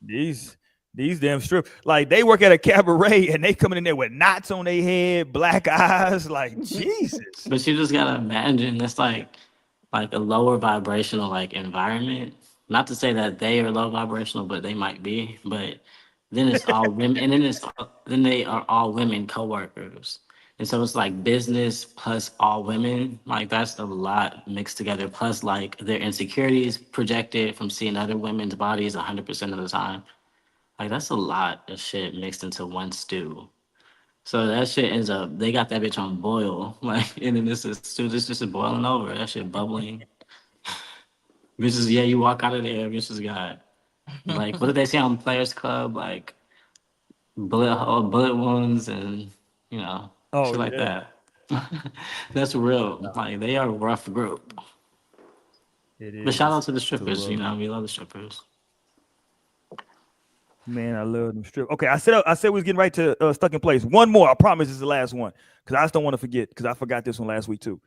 These These damn strip, like they work at a cabaret and they coming in there with knots on their head, black eyes, like Jesus. But you just gotta imagine it's like a lower vibrational like environment. Not to say that they are low vibrational, but they might be. But then it's all women, and then they are all women coworkers, and so it's like business plus all women. Like that's a lot mixed together. Plus like their insecurities projected from seeing other women's bodies 100% of the time. Like that's a lot of shit mixed into one stew. So that shit ends up they got that bitch on boil, like and then this is stew this just boiling over. That shit bubbling. Bitches, yeah, you walk out of there, bitches got like what did they say on Players Club? Like bullet wounds and you know, Oh shit like yeah, that. That's real. Like they are a rough group. it But shout is. out to the It's a strippers, you rough. know, we love the strippers. Man, I love them strip. Okay, I said we was getting right to stuck in place. One more, I promise, this is the last one because I just don't want to forget because I forgot this one last week too.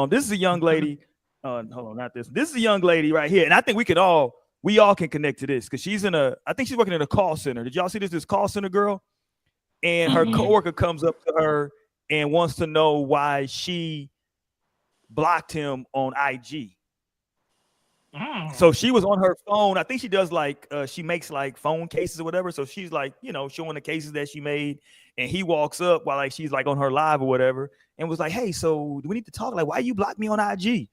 This is a young lady. Hold on, not this. This is a young lady right here, and I think we all can connect to this because I think she's working in a call center. Did y'all see this call center girl? And her Mm-mm. coworker comes up to her and wants to know why she blocked him on IG. So she was on her phone. I think she does like she makes like phone cases or whatever. So she's like, showing the cases that she made. And he walks up while like she's like on her live or whatever and was like, hey, so do we need to talk? Like, why you block me on IG?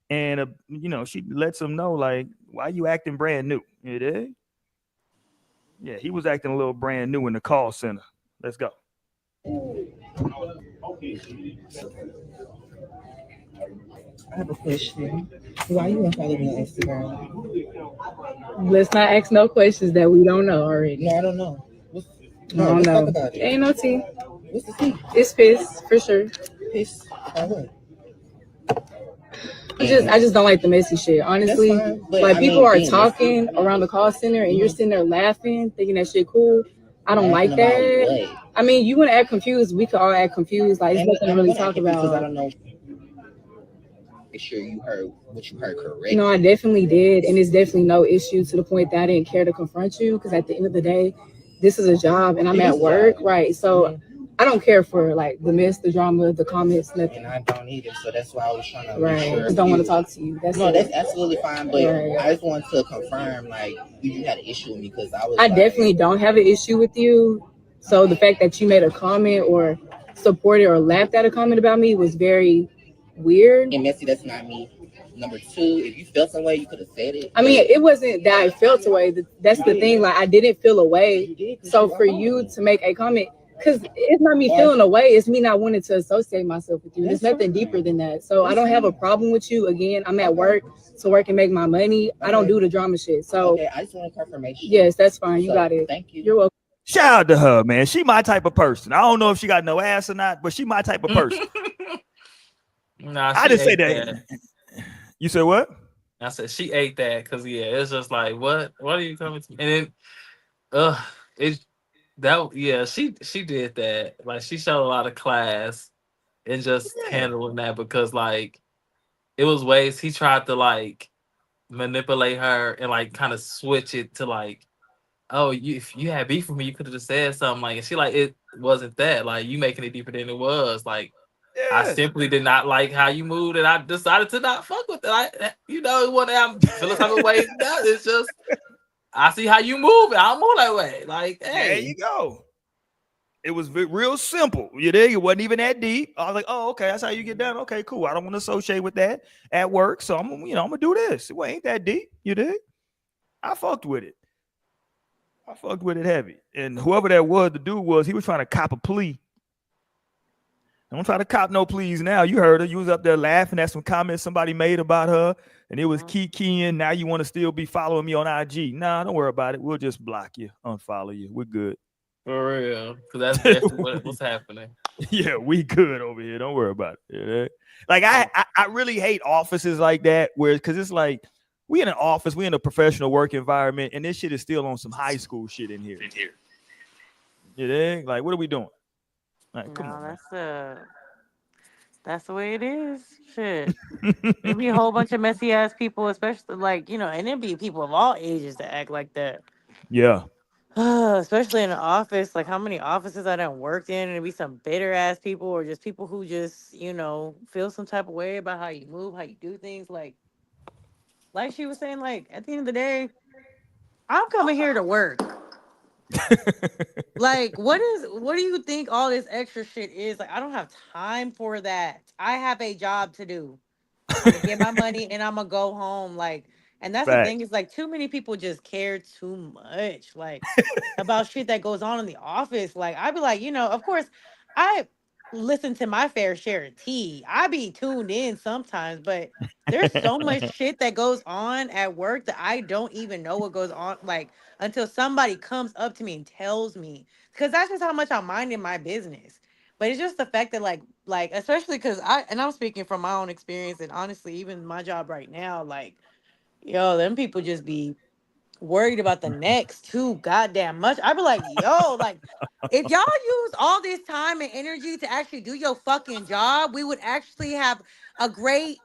And she lets him know like, why you acting brand new? You dig? Yeah, he was acting a little brand new in the call center. Let's go. I have a question. Why you unfollow me on Instagram? Let's not ask no questions that we don't know already. No, I don't know. I don't let's know. talk about it. Ain't no tea. What's the tea? It's piss for sure. Piss. Or what? I just don't like the messy shit. Honestly, like people are talking around the call center and you're sitting there laughing, thinking that shit cool. I don't like that. I mean, you want to act confused. We could all act confused. Like it's nothing to really talk about. I don't know. Make sure you heard what you heard correctly. No, I definitely did, and it's definitely no issue to the point that I didn't care to confront you because at the end of the day, this is a job and I'm at work, right? So I don't care for like the mess, the drama, the comments, nothing. And I don't either, so that's why I was trying to make sure. I just don't want to talk to you. That's absolutely fine, but I just want to confirm like you had an issue with me because I definitely don't have an issue with you. So the fact that you made a comment or supported or laughed at a comment about me was very weird. And Messy, that's not me. Number two, if you felt some way, you could have said it. I mean, it wasn't that I felt away. That's the thing. Like, I didn't feel away. So for you to make a comment, because it's not me feeling away, it's me not wanting to associate myself with you. There's nothing deeper than that. So I don't have a problem with you. Again, I'm at work to work and make my money. I don't do the drama shit. So I just want a confirmation. Yes, that's fine. You got it. Thank you. You're welcome. Shout out to her, man. She my type of person. I don't know if she got no ass or not, but she my type of person. Nah, I just say that. You said what? I said she ate that because it's just like what are you coming to? And then she did that. Like she showed a lot of class and just handling that because like it was ways he tried to like manipulate her and like kind of switch it to like, oh, if you had beef with me, you could have just said something like, and she like it wasn't that like you making it deeper than it was like. I simply did not like how you moved, and I decided to not fuck with it. When I'm feeling some way, it's just I see how you move, and I'll move that way. Like, hey, there you go. It was real simple. You dig? It wasn't even that deep. I was like, oh, okay, that's how you get down. Okay, cool. I don't want to associate with that at work, so I'm gonna do this. It ain't that deep. You dig? I fucked with it. I fucked with it heavy, and whoever that was, the dude was, he was trying to cop a plea. Don't try to cop no pleas now. You heard her. You was up there laughing at some comments somebody made about her, and it was keying. Now you want to still be following me on IG. Nah, don't worry about it. We'll just block you, unfollow you. We're good. For real. Because that's definitely what's happening. Yeah, we good over here. Don't worry about it. Yeah. Like, I really hate offices like that, because it's like, we in an office, we in a professional work environment, and this shit is still on some high school shit in here. You dig? Like, what are we doing? Like, come on, that's the way it is. Shit. There be a whole bunch of messy ass people, especially like, and there be people of all ages that act like that. Yeah. Especially in an office, like how many offices I done worked in, and it be some bitter ass people or just people who just, feel some type of way about how you move, how you do things. Like she was saying, like at the end of the day, I'm coming here to work. Like, what do you think all this extra shit is? Like, I don't have time for that. I have a job to do. I'm gonna get my money and I'm gonna go home. Like, and that's the Fact. thing is like too many people just care too much, like about shit that goes on in the office. Like, I'd be like, of course, I listen to my fair share of tea. I be tuned in sometimes, but there's so much shit that goes on at work that I don't even know what goes on. Like, until somebody comes up to me and tells me, because that's just how much I'm minding my business. But it's just the fact that like especially because I'm speaking from my own experience and honestly even my job right now, like them people just be worried about the next too goddamn much. I'd be like, yo, like if y'all use all this time and energy to actually do your fucking job, we would actually have a great,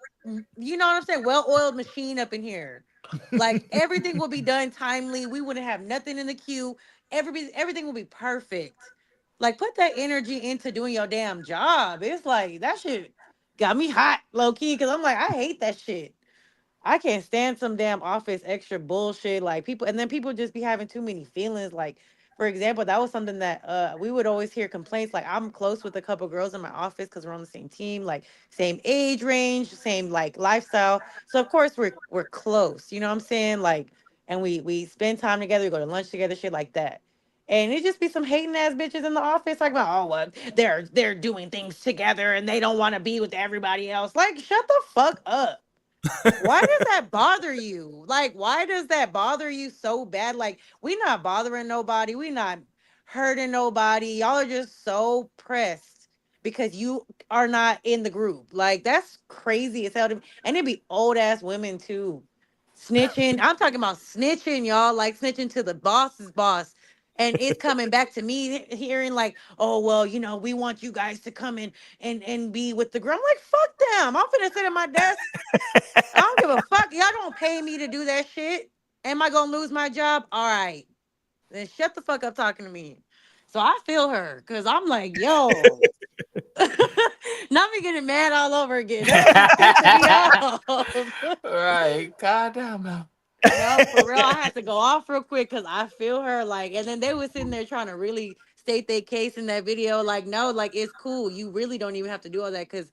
you know what I'm saying, well-oiled machine up in here. Like everything will be done timely. We wouldn't have nothing in the queue. Everything will be perfect. Like put that energy into doing your damn job. It's like that shit got me hot, low key, because I'm like, I hate that shit. I can't stand some damn office extra bullshit. Like people, and then people just be having too many feelings. Like, for example, that was something that we would always hear complaints. Like, I'm close with a couple girls in my office because we're on the same team, like same age range, same like lifestyle. So of course we're close. You know what I'm saying? Like, and we spend time together. We go to lunch together, shit like that. And it just be some hating ass bitches in the office, like, oh, well, they're doing things together and they don't want to be with everybody else. Like, shut the fuck up. Why does that bother you? Like, why does that bother you so bad? Like, we not bothering nobody. We not hurting nobody. Y'all are just so pressed because you are not in the group. Like, that's crazy as hell. And it be old ass women too. Snitching. I'm talking about snitching, y'all. Like snitching to the boss's boss. And it's coming back to me hearing like, oh, well, we want you guys to come in and be with the girl. I'm like, fuck them. I'm finna sit at my desk. I don't give a fuck. Y'all don't pay me to do that shit. Am I gonna lose my job? All right. Then shut the fuck up talking to me. So I feel her because I'm like, yo, not me getting mad all over again. That shit be pissing me off. Right. God damn no. No, for real. I had to go off real quick because I feel her. Like, and then they were sitting there trying to really state their case in that video. Like, no, like it's cool. You really don't even have to do all that because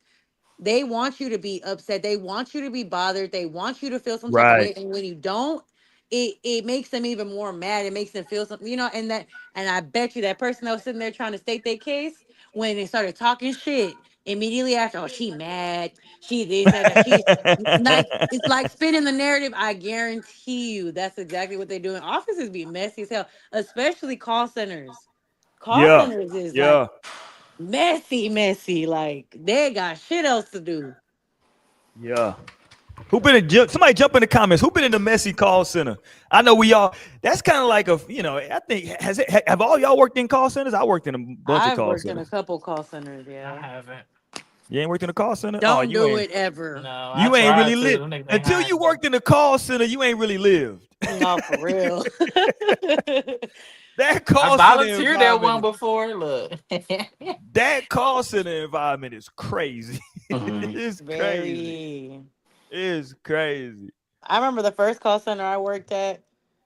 they want you to be upset. They want you to be bothered. They want you to feel some type of Right. way. And when you don't, it makes them even more mad. It makes them feel something, and I bet you that person that was sitting there trying to state their case, when they started talking shit, immediately after, oh, she mad. She this, that, she like it's like spinning the narrative. I guarantee you that's exactly what they're doing. Offices be messy as hell, especially call centers. Call Yeah. centers is like Yeah. messy. Like they got shit else to do. Yeah. Who been in somebody jump in the comments? Who been in the messy call center? I know we all. That's kind of like I think have all y'all worked in call centers? I worked in a bunch of I've call worked in a centers. couple call centers. I Yeah, haven't. You ain't worked in a call center? Oh, don't you do ain't. it ever. No, I You ain't really tried to. lived Them niggas ain't until you hiding. worked in a call center. You ain't really lived. No, for real. That I call center volunteered at environment. one before. Look. That call center environment is crazy. Mhm. It's crazy. Very. It's crazy. I remember the first call center I worked at.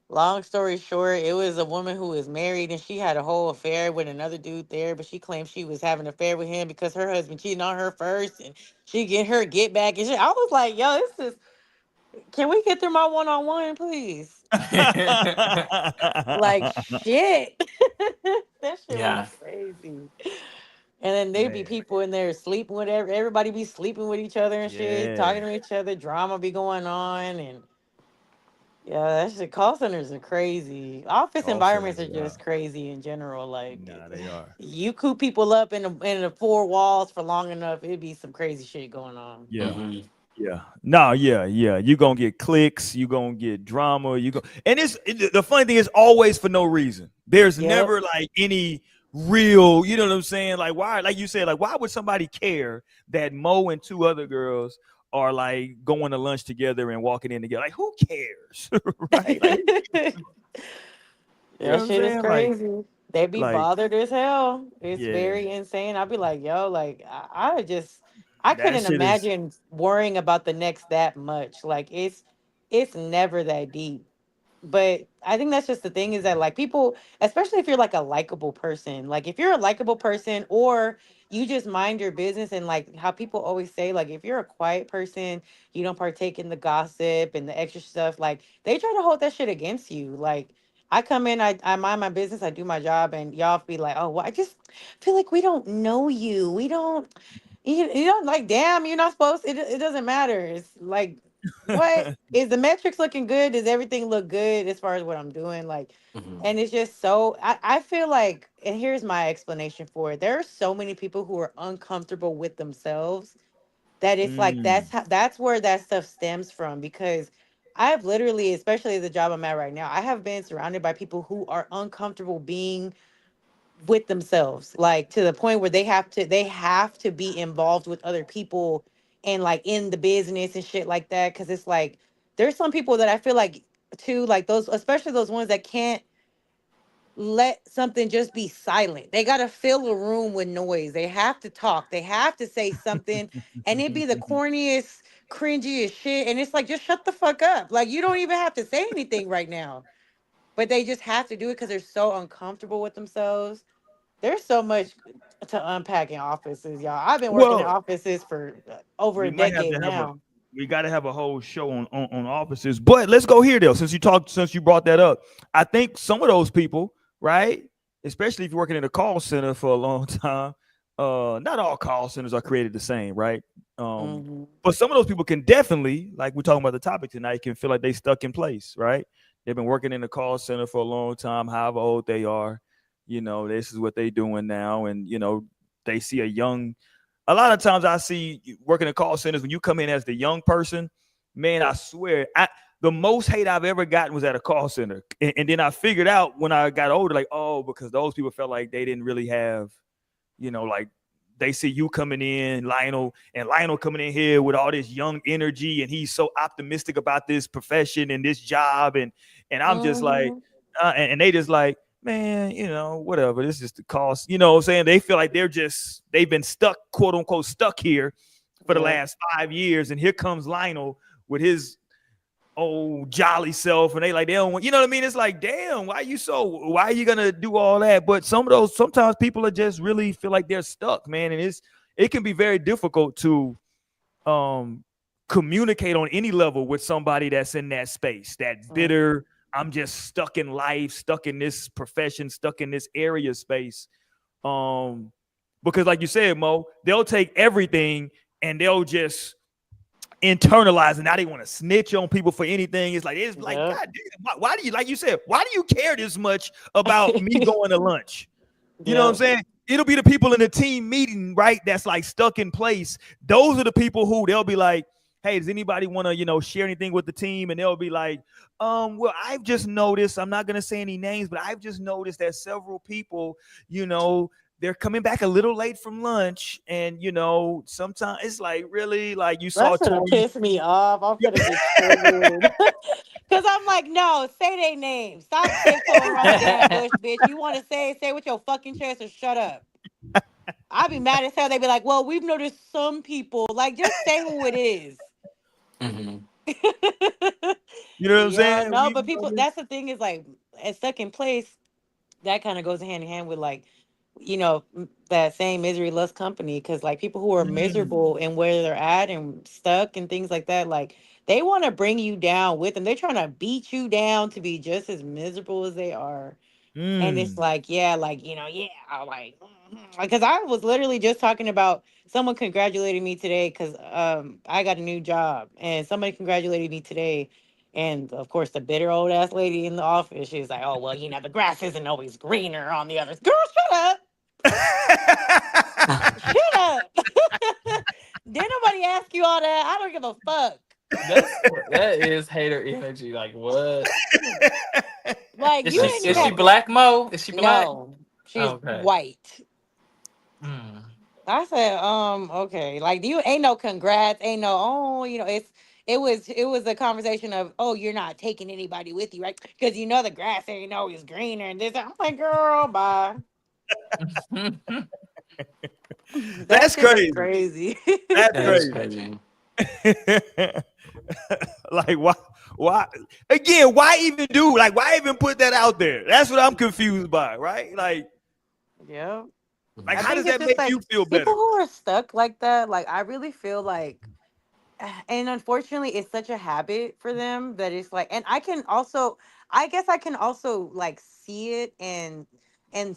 Long story short, it was a woman who was married and she had a whole affair with another dude there, but she claimed she was having an affair with him because her husband cheated on her first and she get her get back and shit. I was like, yo, this is, can we get through my one-on-one, please? Like shit. That shit was Yeah. crazy. And then there'd be Man. people in there sleeping with everybody be sleeping with each other and shit, Yeah. talking to each other, drama be going on and yeah, that shit. Call centers are crazy. Office Call environments centers are are. just crazy in general. Like Nah, they are. you coop people up in the four walls for long enough, it'd be some crazy shit going on. Yeah. Mhm. Yeah. No, yeah. You gonna get clicks, you gonna get drama, and the funny thing is always for no reason. There's Yep. never like any real, you know what I'm saying? Like why, like you said, like why would somebody care that Mo and two other girls are like going to lunch together and walking in together? Like who cares? Right? Like Yeah, You know That what I'm shit is saying? Like, crazy. They be like, bothered as hell. It's yeah, very insane. I'd be like, yo, like I that couldn't shit is. imagine worrying about the next that much. Like it's never that deep. But I think that's just the thing is that like people, especially if you're like a likable person, like if you're a likable person or you just mind your business and like how people always say, like if you're a quiet person, you don't partake in the gossip and the extra stuff, like they try to hold that shit against you. Like I come in, I mind my business, I do my job, and y'all be like, oh, well, I just feel like we don't know you. We don't, you know, like, damn, you're not supposed, it doesn't matter. It's like, what is the metrics looking good? Does everything look good as far as what I'm doing? Like, Mhm. and it's just so, I feel like, and here's my explanation for it. There are so many people who are uncomfortable with themselves that it's like, Mm, that's where that stuff stems from. Because I've literally, especially the job I'm at right now, I have been surrounded by people who are uncomfortable being with themselves, like to the point where they have to be involved with other people and like in the business and shit like that. Cause it's like there's some people that I feel like too, like those, especially those ones that can't let something just be silent. They gotta fill a room with noise. They have to talk. They have to say something, and it be the corniest, cringiest shit. And it's like, just shut the fuck up. Like you don't even have to say anything right now, but they just have to do it because they're so uncomfortable with themselves. There's so much to unpack in offices, y'all. I've been working in well, offices for over we a might have to decade have a. now. We got to have a whole show on offices. But let's go here though. Since you brought that up, I think some of those people, right? Especially if you're working in a call center for a long time, not all call centers are created the same, right? Hmm. But some of those people can definitely, like we're talking about the topic tonight, can feel like they stuck in place, right? They've been working in the call center for a long time, however old they are. This is what they doing now, and they see a lot of times I see working in call centers when you come in as the young person, man, I swear, the most hate I've ever gotten was at a call center. And then I figured out when I got older, like, oh, because those people felt like they didn't really have, like they see you coming in, Lionel coming in here with all this young energy, and he's so optimistic about this profession and this job, and I'm just like, Hmm. and they just like, man, whatever. This is the cost. You know what I'm saying? They feel like they've been stuck, quote unquote, stuck here for the Yep. last 5 years. And here comes Lionel with his old jolly self. And they don't want, you know what I mean? It's like, damn, why are you going to do all that? But sometimes people are just really feel like they're stuck, man. And it can be very difficult to, um, communicate on any level with somebody that's in that space, that bitter, I'm just stuck in life, stuck in this profession, stuck in this area space. Because like you said, Mo, they'll take everything and they'll just internalize it. Now they want to snitch on people for anything. It's like Yep. God damn, why do you, like you said, why do you care this much about me going to lunch? You know what I'm Yep. saying? It'll be the people in the team meeting, right? That's like stuck in place. Those are the people who they'll be like, hey, does anybody want to, share anything with the team? And they'll be like, well, I've just noticed, I'm not going to say any names, but I've just noticed that several people, they're coming back a little late from lunch. And, sometimes it's like, really, like you saw That's gonna Tori. piss me off. I'm gonna get triggered. Cause I'm like, no, say their name. Stop tiptoeing around the damn bush, bitch. You want to say with your fucking chest or shut up. I'd be mad as hell. They'd be like, well, we've noticed some people. Like, just say who it is. Mhm. You know what I'm Yeah, saying? no, We've but people, noticed. that's the thing is like, it's stuck in place. That kind of goes hand in hand with like, that same misery loves company. Cause like people who are Mm, miserable and where they're at and stuck and things like that, like they want to bring you down with them. They're trying to beat you down to be just as miserable as they are. And it's mm. like, yeah, like, yeah, like, because I was literally just talking about someone congratulated me today because I got a new job and somebody congratulated me today. And of course, the bitter old ass lady in the office, she was like, oh, well, the grass isn't always greener on the others. Girl, shut up. Shut up. Didn't nobody ask you all that? I don't give a fuck. That is hater energy. Like what? Like, you That's didn't Is even she have true. to. black, Mo? Is she black? No, she's Okay. white. Hmm. I said, okay. Like, do you ain't no congrats, ain't no, it's it was a conversation of, oh, you're not taking anybody with you, right? Because the grass ain't always greener and this. I'm like, girl, bye. That That's shit is crazy. crazy. That's That is crazy. crazy. Like why again, why even do, like, why even put that out there? That's what I'm confused by, right? Like Yeah. like I how does think it's that just make like you feel people better? who are stuck like that, like I really feel like, and unfortunately it's such a habit for them that it's like, and I guess I can also like see it and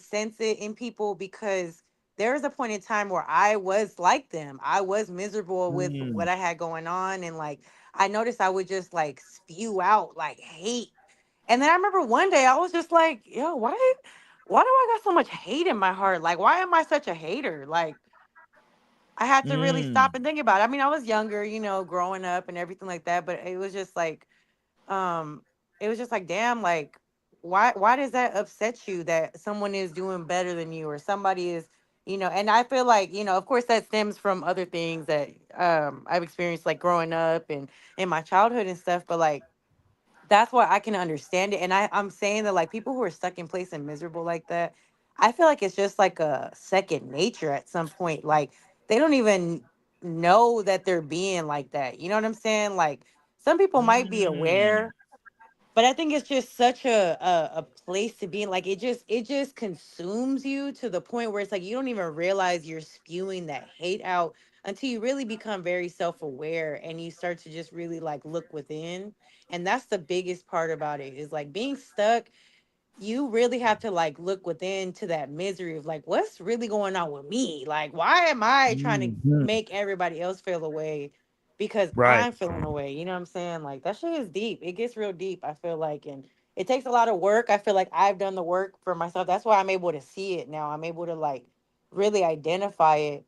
sense it in people, because there was a point in time where I was like them. I was miserable with Mm, what I had going on, and like I noticed I would just like spew out like hate. And then I remember one day I was just like, yo, why do I got so much hate in my heart? Like, why am I such a hater? Like, I had to really mm, stop and think about it. I mean, I was younger, growing up and everything like that, but um, it was just like, damn, like, why does that upset you that someone is doing better than you, or somebody is, and I feel like, of course that stems from other things that I've experienced, like growing up and in my childhood and stuff, but like, that's why I can understand it. And I'm saying that like people who are stuck in place and miserable like that, I feel like it's just like a second nature at some point. Like they don't even know that they're being like that. You know what I'm saying? Like some people might be mm, aware, but I think it's just such a place to be in. Like it just consumes you to the point where it's like you don't even realize you're spewing that hate out until you really become very self-aware and you start to just really like look within. And that's the biggest part about it, is like being stuck. You really have to like look within to that misery of like, what's really going on with me? Like, why am I trying to mhm. make everybody else feel away because Right. I'm feeling away? You know what I'm saying? Like that shit is deep. It gets real deep, I feel like, and it takes a lot of work. I feel like I've done the work for myself. That's why I'm able to see it now. I'm able to like really identify it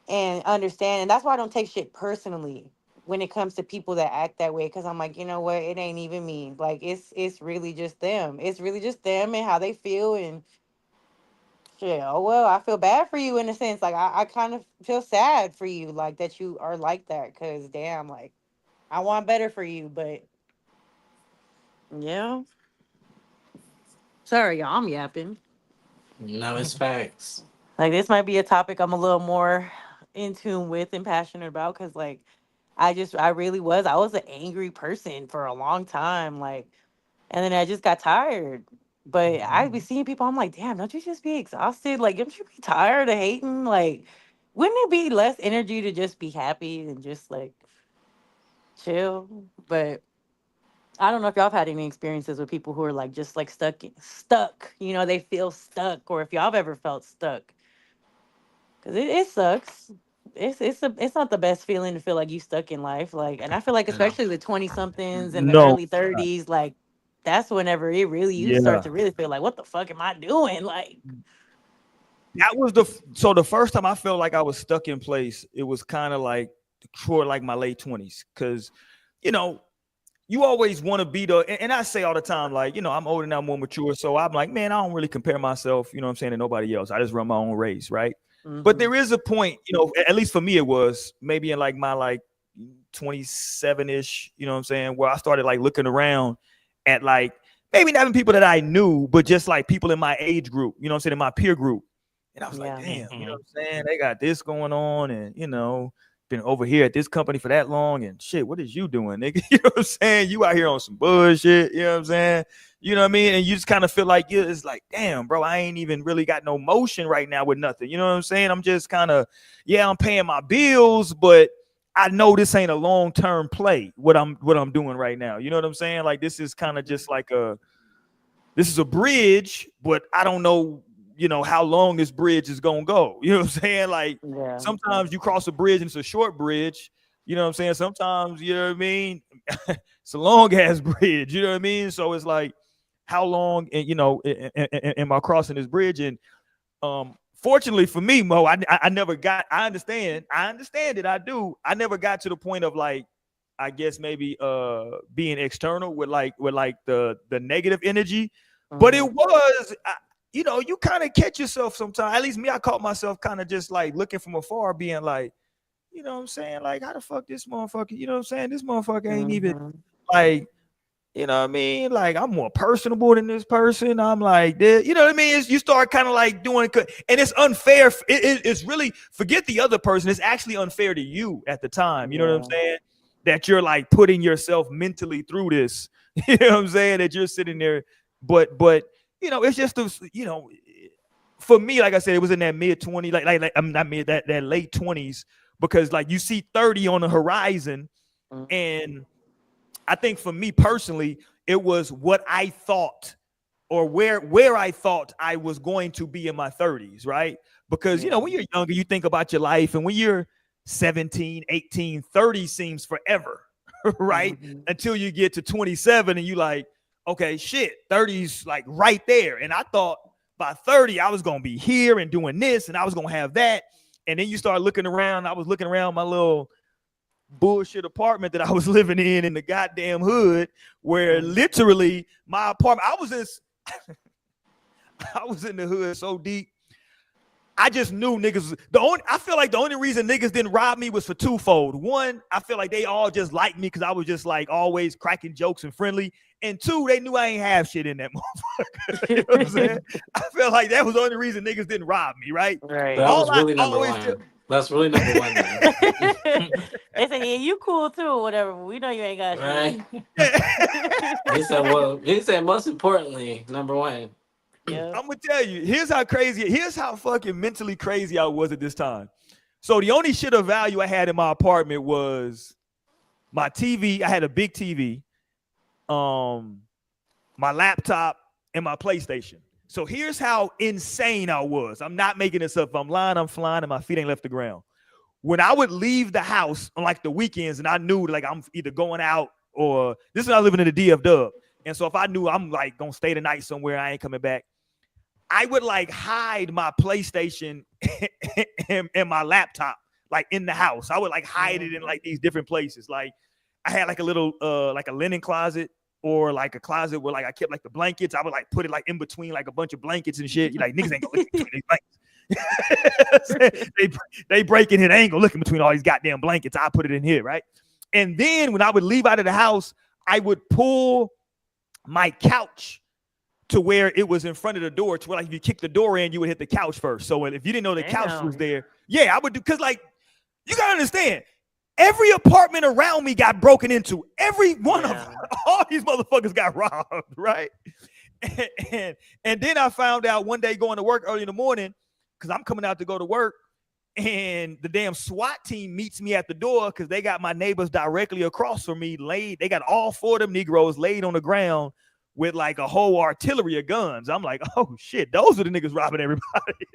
and understand. And that's why I don't take shit personally when it comes to people that act that way. Because I'm like, you know what? It ain't even me. Like it's really just them. It's really just them and how they feel. And shit. Oh well, I feel bad for you in a sense. Like I kind of feel sad for you, like that you are like that. Because damn, like I want better for you, but yeah. Sorry, y'all. I'm yapping. No, it's facts. Like this might be a topic I'm a little more in tune with and passionate about, because like I was an angry person for a long time, like, and then I just got tired. But I be seeing people, I'm like, damn, don't you just be exhausted? Like, don't you be tired of hating? Like, wouldn't it be less energy to just be happy and just like chill? But I don't know if y'all have had any experiences with people who are like just like stuck. They feel stuck, or if y'all have ever felt stuck. Cause it sucks. It's not the best feeling to feel like you stuck in life. Like, and I feel like Yeah. especially the 20 somethings and the No. early 30s, like that's whenever you start Yeah. to really feel like, what the fuck am I doing? Like, That was so the first time I felt like I was stuck in place, it was kind of like toward like my late 20s. Cause, you know, you always want to be and I say all the time, like, I'm older now, more mature. So I'm like, man, I don't really compare myself, you know what I'm saying, to nobody else. I just run my own race, right? But hmm there is a point, at least for me, it was maybe in like my like 27-ish, you know what I'm saying, where I started like looking around at like maybe not even people that I knew, but just like people in my age group, you know what I'm saying, in my peer group. And I was like, yeah, damn, you know Mhm. what I'm saying? They got this going on, and been over here at this company for that long, and shit, what is you doing, nigga? You know what I'm saying? You out here on some bullshit, you know what I'm saying? You know what I mean? And you just kind of feel like it's like, damn, bro, I ain't even really got no motion right now with nothing. You know what I'm saying? I'm just kind of, yeah, I'm paying my bills, but I know this ain't a long-term play, what I'm doing right now. You know what I'm saying? Like this is kind of just like this is a bridge, but I don't know, how long this bridge is gonna go. You know what I'm saying? Like yeah, sometimes you cross a bridge and it's a short bridge. You know what I'm saying? Sometimes, you know what I mean? It's a long ass bridge. You know what I mean? So it's like, how long, and am I crossing this bridge? And fortunately for me, Mo, I never got. I understand it. I do. I never got to the point of like, I guess maybe being external with the negative energy, but it hmm was you kind of catch yourself sometimes. At least me, I caught myself kind of just like looking from afar, being like, you know what I'm saying? Like, how the fuck this motherfucker, you know what I'm saying? This motherfucker ain't even Mhm. like, you know what I mean? Like, I'm more personable than this person. I'm like this, you know what I mean? You start kind of like doing, and it's unfair. It's really, forget the other person. It's actually unfair to you at the time. You know what I'm saying? That you're like putting yourself mentally through this. You know what I'm saying? That you're sitting there, but you know, it's just, you know, for me, like I said, it was in that mid 20, like I'm not mid, that late 20s, because like you see 30 on the horizon, and I think for me personally, it was what I thought, or where I thought I was going to be in my 30s, right? Because you know, when you're younger, you think about your life, and when you're 17, 18, 30 seems forever, right? Until you get to 27 and you like, okay, shit, 30's like right there. And I thought by 30, I was gonna be here and doing this, and I was gonna have that. And then you start looking around. I was looking around my little bullshit apartment that I was living in the goddamn hood, where literally my apartment, I was in the hood so deep. I just knew niggas. I feel like the only reason niggas didn't rob me was for twofold. One, I feel like they all just liked me because I was just like always cracking jokes and friendly. And two, they knew I ain't have shit in that motherfucker. You know what I'm saying? I feel like that was the only reason niggas didn't rob me, right? Right. That was really number one. That's really number one. They say, yeah, you cool too, or whatever. But we know you ain't got Right. shit. He said most importantly, number one. Yeah. I'm gonna tell you, here's how fucking mentally crazy I was at this time. So the only shit of value I had in my apartment was my TV. I had a big TV, my laptop, and my PlayStation. So here's how insane I was. I'm not making this up. If I'm lying, I'm flying, and my feet ain't left the ground. When I would leave the house on like the weekends, and I knew like I'm either going out, or this is when I was living in the DF Dub. And so if I knew I'm like gonna stay the night somewhere, I ain't coming back, I would like hide my PlayStation and my laptop like in the house. I would like hide it in like these different places. Like I had like a little like a linen closet, or like a closet where like I kept like the blankets. I would like put it like in between like a bunch of blankets and shit. You like, niggas ain't gonna look between these blankets. they break in here, they ain't gonna look in between all these goddamn blankets. I put it in here, right? And then when I would leave out of the house, I would pull my couch to where it was in front of the door, to where like if you kick the door in, you would hit the couch first. So if you didn't know the couch was there, yeah, I would do, because like you gotta understand, every apartment around me got broken into. Every one of them, all these motherfuckers got robbed, right? And then I found out one day going to work early in the morning, because I'm coming out to go to work, and the damn SWAT team meets me at the door because they got my neighbors directly across from me laid. They got all four of them Negroes laid on the ground with like a whole artillery of guns. I'm like, oh shit, those are the niggas robbing everybody.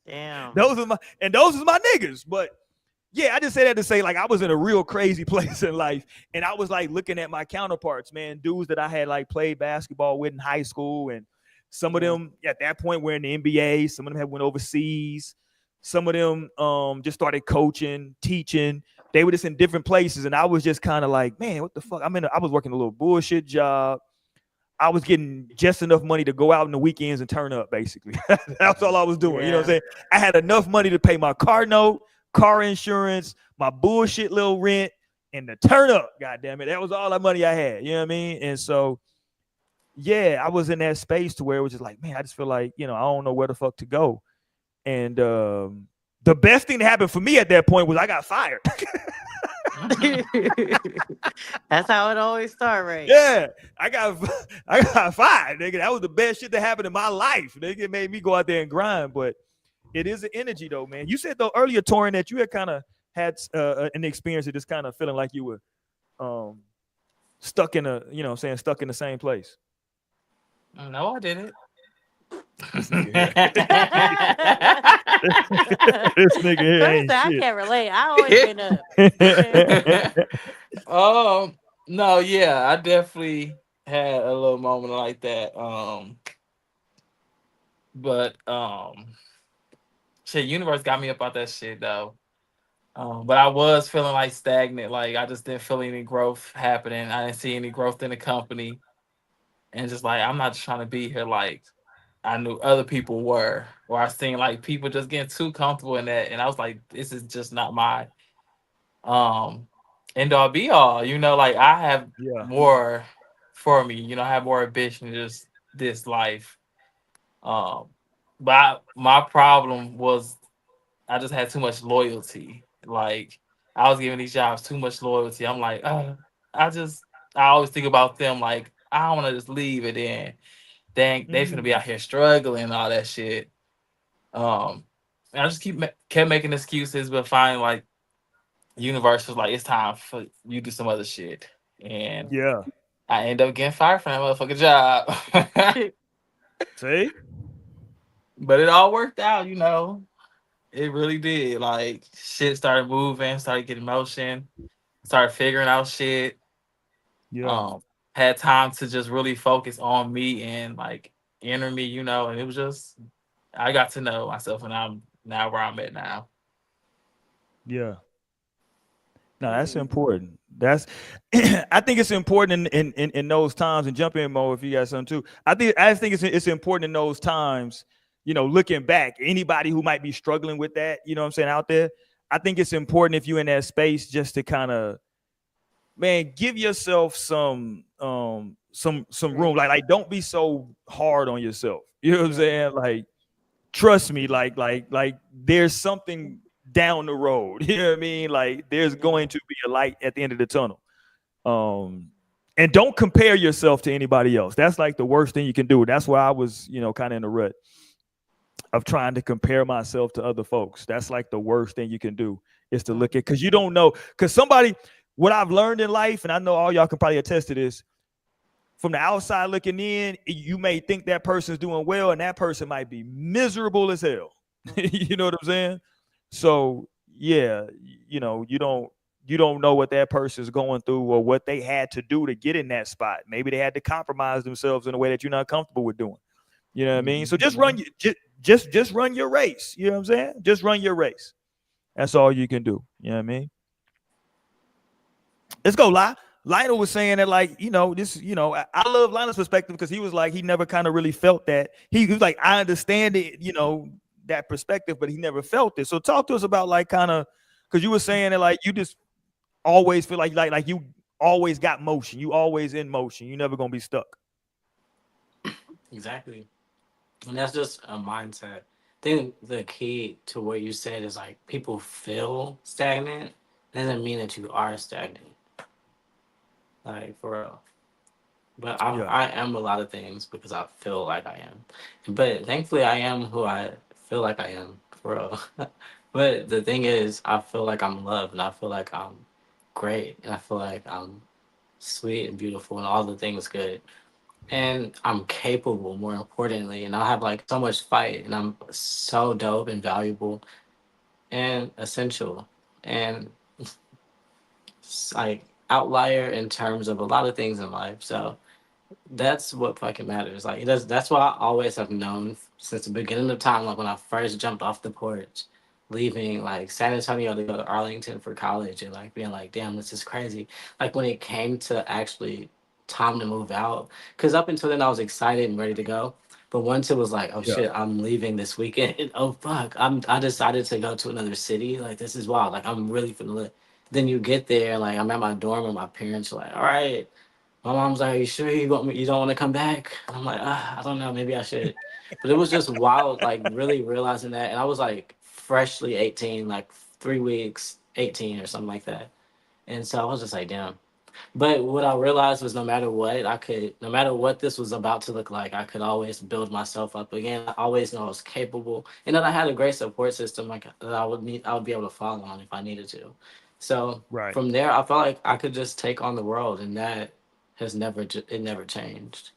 Damn. those are my niggas. But yeah, I just say that to say like I was in a real crazy place in life, and I was like looking at my counterparts, man, dudes that I had like played basketball with in high school, and some of them at that point were in the NBA. Some of them had went overseas. Some of them just started coaching, teaching. They were just in different places, and I was just kind of like, man, what the fuck? I was working a little bullshit job. I was getting just enough money to go out on the weekends and turn up, basically. That's all I was doing. Yeah. You know what I'm saying? I had enough money to pay my car note, car insurance, my bullshit little rent, and the turn up. God damn it. That was all the money I had. You know what I mean? And so, yeah, I was in that space to where it was just like, man, I just feel like, you know, I don't know where the fuck to go. And the best thing that happened for me at that point was I got fired. That's how it always starts, right? Yeah, I got fired, nigga. That was the best shit that happened in my life. Nigga, it made me go out there and grind. But it is an energy, though, man. You said though earlier, Torin, that you had kind of had an experience of just kind of feeling like you were stuck in stuck in the same place. No, I didn't. This nigga here ain't I shit. can't relate. I always been up. No, yeah, I definitely had a little moment like that. But shit, universe got me up out that shit though. But I was feeling like stagnant. Like I just didn't feel any growth happening. I didn't see any growth in the company, and just like I'm not just trying to be here like I knew other people were, or I seen like people just getting too comfortable in that, and I was like, this is just not my um end all be all. Like I have Yeah. more for me. I have more ambition than just this life. Um, but my problem was I just had too much loyalty. Like I was giving these jobs too much loyalty. I'm like, I just I always think about them. Like I don't want to just leave it in. Dang, they finna be out here struggling and all that shit. Um, and I just kept making excuses, but finally, like universe was like, it's time for you to do some other shit, and Yeah. I end up getting fired from that motherfucking job. See? But it all worked out. It really did. Like shit started moving, started getting motion, started figuring out shit. Yeah. Um, had time to just really focus on me and like inner me, and it was just I got to know myself, and I'm now where I'm at now. Yeah. No, that's important. That's I think it's important in those times, and jump in, Mo, if you got something too. I think it's important in those times, looking back, anybody who might be struggling with that, what I'm saying, out there. I think it's important if you're in that space just to kind of, man, give yourself some room. Like don't be so hard on yourself. You know what I'm saying? Like trust me, like there's something down the road. You know what I mean? Like there's going to be a light at the end of the tunnel. Um, and don't compare yourself to anybody else. That's like the worst thing you can do. That's why I was, kind of in a rut of trying to compare myself to other folks. That's like the worst thing you can do is to look at, because you don't know. Because what I've learned in life, and I know all y'all can probably attest to this, from the outside looking in, you may think that person's doing well, and that person might be miserable as hell. You know what I'm saying? So yeah, you don't know what that person's going through or what they had to do to get in that spot. Maybe they had to compromise themselves in a way that you're not comfortable with doing. You know what I mean? So just run just run your race. You know what I'm saying? Just run your race. That's all you can do. You know what I mean? Let's go, Lionel was saying that, like, I love Lionel's perspective because he was like, he never kind of really felt that. He was like, I understand it, that perspective, but he never felt it. So talk to us about, like, kind of, because you were saying that, like, you just always feel like you always got motion. You always in motion. You never gonna be stuck. Exactly. And that's just a mindset. I think the key to what you said is like people feel stagnant doesn't mean that you are stagnant. Like for real. But Yeah. I am a lot of things because I feel like I am. But thankfully I am who I feel like I am for real. But the thing is I feel like I'm loved and I feel like I'm great and I feel like I'm sweet and beautiful and all the things good. And I'm capable, more importantly, and I have like so much fight, and I'm so dope and valuable and essential, and like outlier in terms of a lot of things in life. So that's what fucking matters. Like that's what I always have known since the beginning of time. Like when I first jumped off the porch, leaving like San Antonio to go to Arlington for college, and like being like, damn, this is crazy. Like when it came to actually time to move out, because up until then I was excited and ready to go. But once it was like, oh Yeah. shit, I'm leaving this weekend. Oh fuck, I decided to go to another city. Like this is wild. Like I'm really finna live. Then you get there, like I'm at my dorm, and my parents are like, all right, my mom's like, "Are you sure you don't want to come back?" And I'm like, I don't know, maybe I should. But it was just wild, like really realizing that. And I was like freshly 18, like 3 weeks, 18 or something like that. And so I was just like, damn. But what I realized was no matter what this was about to look like, I could always build myself up again. I always know I was capable, and that I had a great support system like that I would be able to follow on if I needed to. So Right. from there, I felt like I could just take on the world, and that it never changed.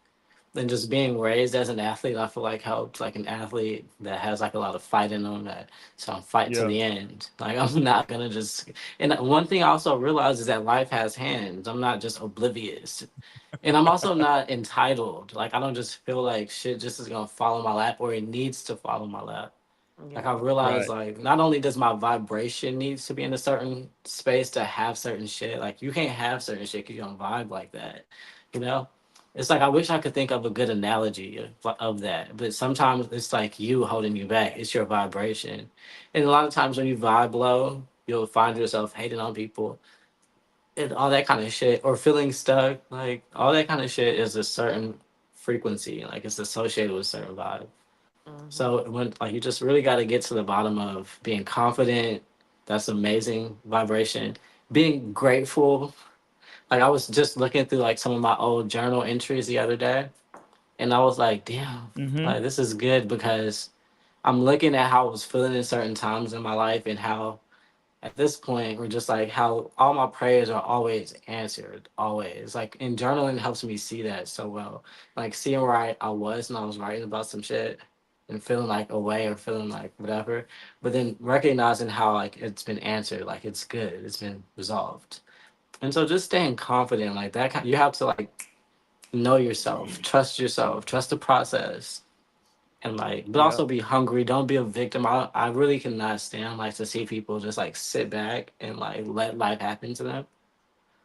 And just being raised as an athlete, I feel like helped. Like an athlete that has like a lot of fight in them. So I'm fight to Yeah. the end. Like I'm not gonna just. And one thing I also realized is that life has hands. I'm not just oblivious, and I'm also not entitled. Like I don't just feel like shit just is gonna fall in my lap or it needs to fall in my lap. Like I Yeah. realized, Right. like not only does my vibration needs to be in a certain space to have certain shit. Like you can't have certain shit because you don't vibe like that. You know, it's like I wish I could think of a good analogy of that, but sometimes it's like you holding you back. It's your vibration, and a lot of times when you vibe low, you'll find yourself hating on people and all that kind of shit, or feeling stuck. Like all that kind of shit is a certain frequency, like it's associated with a certain vibe. Hmm. So when like you just really got to get to the bottom of being confident. That's amazing vibration. Being grateful. Like I was just looking through like some of my old journal entries the other day, and I was like, damn, Mm-hmm. like this is good because I'm looking at how I was feeling in certain times in my life and how at this point we're just like how all my prayers are always answered, always. Like in journaling helps me see that so well. Like seeing where I was and I was writing about some shit and feeling like away or feeling like whatever, but then recognizing how like it's been answered, like it's good, it's been resolved. And so just staying confident like that, you have to like know yourself, trust the process, and like, but Yeah. also be hungry. Don't be a victim. I really cannot stand like to see people just like sit back and like let life happen to them.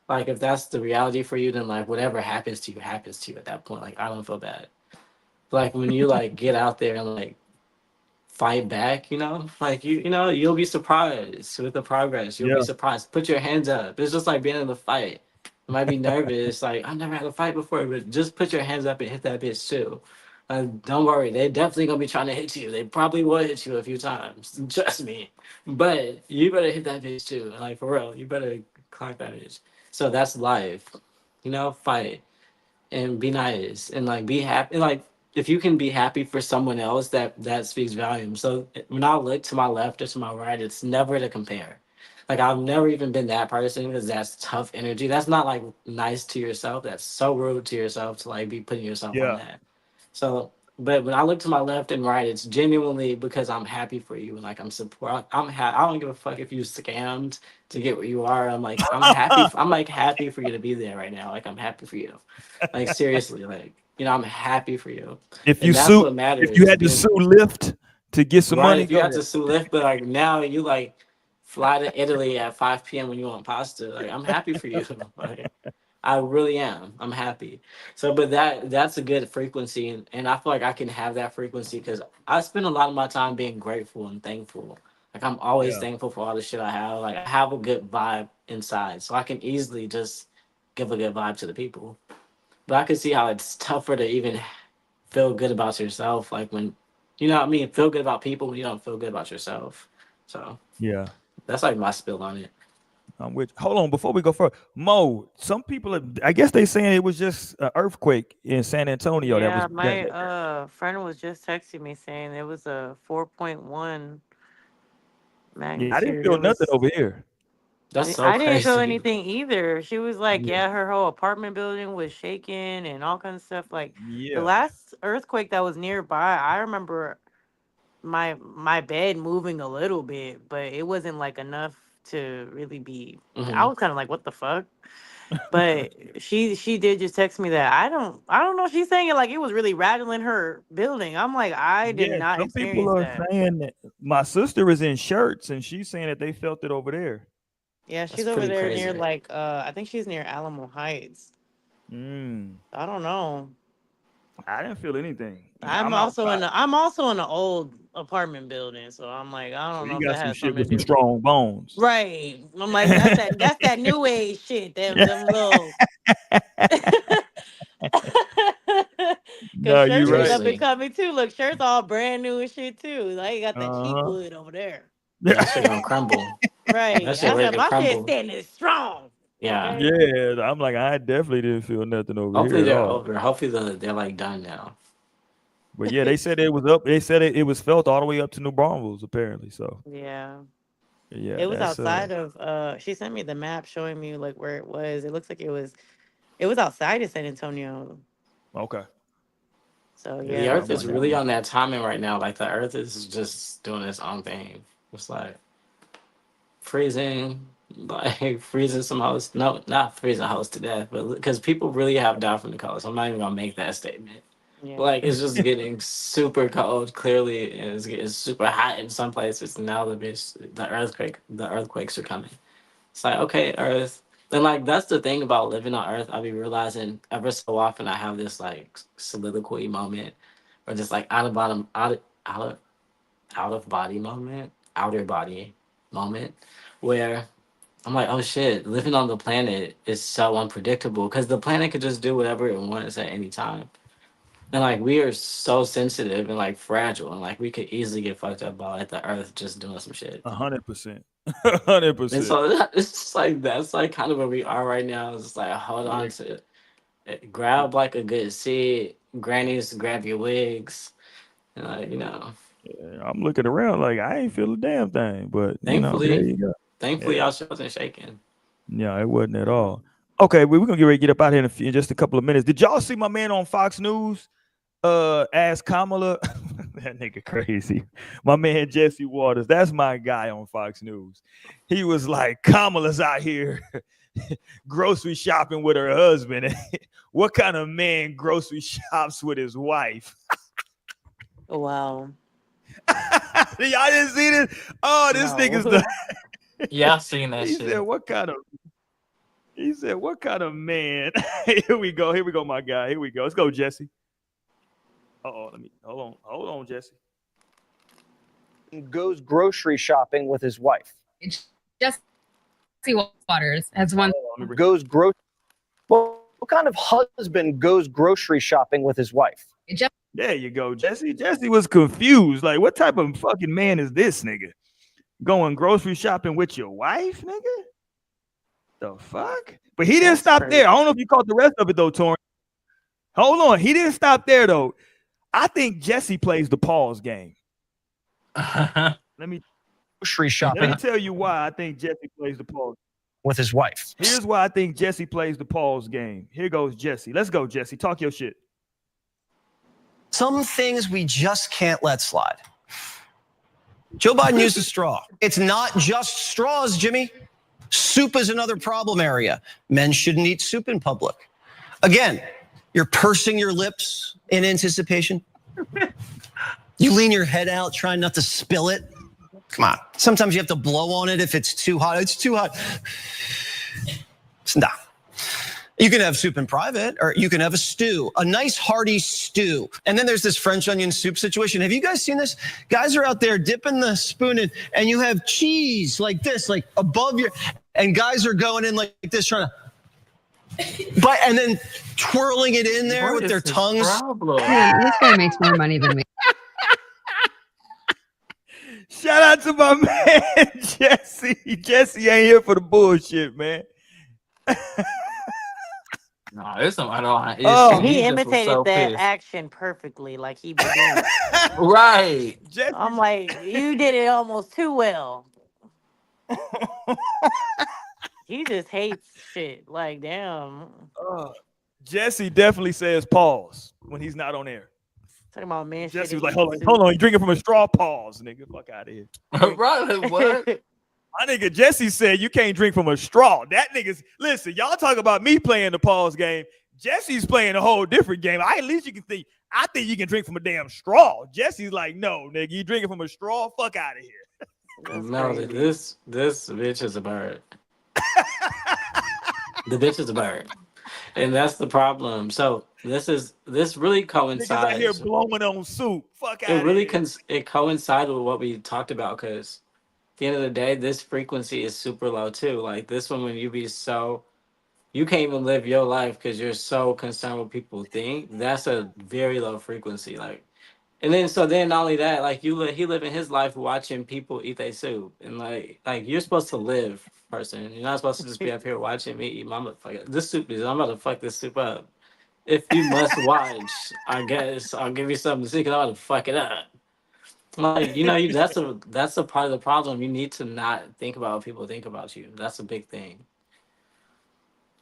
Like if that's the reality for you, then like whatever happens to you at that point. Like I don't feel bad. But like when you like get out there and like fight back, like you'll be surprised with the progress. You'll be Yeah. surprised. Put your hands up. It's just like being in a fight. You might be nervous, like I've never had a fight before, but just put your hands up and hit that bitch too. Don't worry, they definitely gonna be trying to hit you. They probably will hit you a few times. Trust me. But you better hit that bitch too. Like for real, you better clock that bitch. So that's life. Fight and be nice and like be happy. Like if you can be happy for someone else, that speaks volumes. So when I look to my left or to my right, it's never to compare. Like I've never even been that person because that's tough energy. That's not like nice to yourself. That's so rude to yourself to like be putting yourself on Yeah. that. So, but when I look to my left and right, it's genuinely because I'm happy for you and like I'm support. I don't give a fuck if you scammed to get where you are. I'm like I'm happy. I'm like happy for you to be there right now. Like I'm happy for you. Like seriously, like I'm happy for you, if you and that's sue, what if you matters. had to Being sue Lyft to get some right. money, If you go have ahead. to sue Lyft, but like now you like fly to Italy at 5 p.m. when you want pasta. Like I'm happy for you. Like I really am. I'm happy. So, but that's a good frequency, and I feel like I can have that frequency because I spend a lot of my time being grateful and thankful. Like I'm always Yeah. thankful for all the shit I have. Like I have a good vibe inside, so I can easily just give a good vibe to the people. But I can see how it's tougher to even feel good about yourself. Like when, what I mean, feel good about people when you don't feel good about yourself. So Yeah. that's like my spill on it. I'm with. Hold on, before we go further, Mo. Some people, I guess they saying it was just an earthquake in San Antonio that was Yeah, that. my friend was just texting me saying it was a 4.1 Yeah, I didn't magnitude. feel It nothing was. over here. That's so I didn't feel crazy. anything either. She was like, Yeah. yeah, her whole apartment building was shaking and all kinds of stuff. Like the Yeah. last earthquake that was nearby, I remember my bed moving a little bit, but it wasn't like enough to really be. I Hmm. was kind of like, what the fuck? But she did just text me that I don't know. She's saying it like it was really rattling her building. I'm like, I did Yeah. not Some people experience are that. saying that my sister is in shirts and she's saying that they felt it over there. Yeah, That's she's over pretty there near crazy. like I think she's near Alamo Heights. Mm. I don't know. I didn't feel anything. I'm I'm also in outside. a I'm also in an old apartment building, so I'm like, I So don't know you if got that some has shit something with to some do. strong bones. Right. I'm like, that's that new age shit. Them little because No, you're shirts is right. up and Seriously. coming too. Look, shirts all brand new and shit too. Like you got that cheap Uh wood over there. Yeah, that shit huh. gonna crumble. That Right. shit I ready said to my shit crumble. standing strong. Yeah. Okay. Yeah, I'm like, I definitely didn't feel nothing over here Hopefully at they're all. over. Hopefully they're like done now. But yeah, they said it was up. They said it was felt all the way up to New Braunfels, apparently. So Yeah. yeah, It was that's outside of she sent me the map showing me like where it was. It looks like it was outside of San Antonio. okay. So Yeah, The yeah, so that's earth I'm what is like, really I'm on that timing right now. Like the earth is just doing its own thing. It's like freezing, like freezing some hosts. No, not freezing hosts to death, but because people really have died from the cold. So I'm not even gonna make that statement. yeah. Like it's just getting super cold, clearly, and it's getting super hot in some places. Now the earthquakes are coming. It's like, okay, Earth. And like that's the thing about living on Earth. I be realizing ever so often I have this like soliloquy moment, or just like out of body moment, outer body moment, where I'm like, oh shit, living on the planet is so unpredictable because the planet could just do whatever it wants at any time. And like we are so sensitive and like fragile and like we could easily get fucked up by like the earth just doing some shit. 100%. And 100%. so it's just like that's like kind of where we are right now. It's just like hold on to it. Grab like a good seat, grannies grab your wigs. And like, Yeah, I'm looking around like I ain't feel a damn thing, but thankfully there you go. y'all shit wasn't shaking. Yeah, it wasn't at all. Okay, we're gonna get ready to get up out here in just a couple of minutes. Did y'all see my man on Fox News? Ask Kamala. That nigga crazy. My man Jesse Waters. That's my guy on Fox News. He was like, Kamala's out here grocery shopping with her husband. What kind of man grocery shops with his wife? Wow. Y'all didn't see this? Oh, this No. nigga's the Yeah, I seen that he shit. said, what kind of man? Here we go, my guy. Here we go. Let's go, Jesse. Hold on, Jesse. Goes grocery shopping with his wife. Jesse Waters has one. Goes grocery. Well, what kind of husband goes grocery shopping with his wife? There you go, Jesse. Jesse was confused. Like, what type of fucking man is this nigga? Going grocery shopping with your wife, nigga? The fuck? But he didn't stop there. I don't know if you caught the rest of it though, Torrin. Hold on. He didn't stop there though. I think Jesse plays the pause game. Let me grocery shopping. Let me tell you why I think Jesse plays the pause with his wife. Here's why I think Jesse plays the pause game. Here goes Jesse. Let's go, Jesse. Talk your shit. Some things we just can't let slide. Joe Biden used a straw. It's not just straws, Jimmy. Soup is another problem area. Men shouldn't eat soup in public. Again, you're pursing your lips in anticipation. You lean your head out, trying not to spill it. Come on. Sometimes you have to blow on it if it's too hot. It's too hot. Nah. You can have soup in private, or you can have a stew, a nice hearty stew. And then there's this French onion soup situation. Have you guys seen this? Guys are out there dipping the spoon in, and you have cheese like this, like above your, and guys are going in like this, trying to, but and then twirling it in there with their tongues. Yeah, this guy makes more money than me. Shout out to my man Jesse. Jesse ain't here for the bullshit, man. No, it's I don't. He imitated that action perfectly, like he be doing. Right. I'm like, you did it almost too well. He just hates shit. Like, damn. Jesse definitely says pause when he's not on air. Talking about man. Jesse was like, hold on, you drinking from a straw? Pause, nigga. Fuck out of here. Right, what? My nigga Jesse said you can't drink from a straw. That nigga's listen, y'all talk about me playing the pause game. Jesse's playing a whole different game. At least you can think, I think you can drink from a damn straw. Jesse's like, no, nigga, you drinking from a straw? Fuck out of here. No, this bitch is a bird. The bitch is a bird. And that's the problem. So this really coincides. Niggas out here blowing on soup. Fuck out of here. It coincided with what we talked about, because at the end of the day, this frequency is super low too. Like this one, when you can't even live your life because you're so concerned with what people think. That's a very low frequency. Like, and then not only that, like he living his life watching people eat their soup, and like you're supposed to live, person. You're not supposed to just be up here watching me eat my motherfucker. This soup is, I'm about to fuck this soup up. If you must watch, I guess I'll give you something to see, because I'm about to fuck it up. Like, that's a part of the problem. You need to not think about what people think about you. That's a big thing.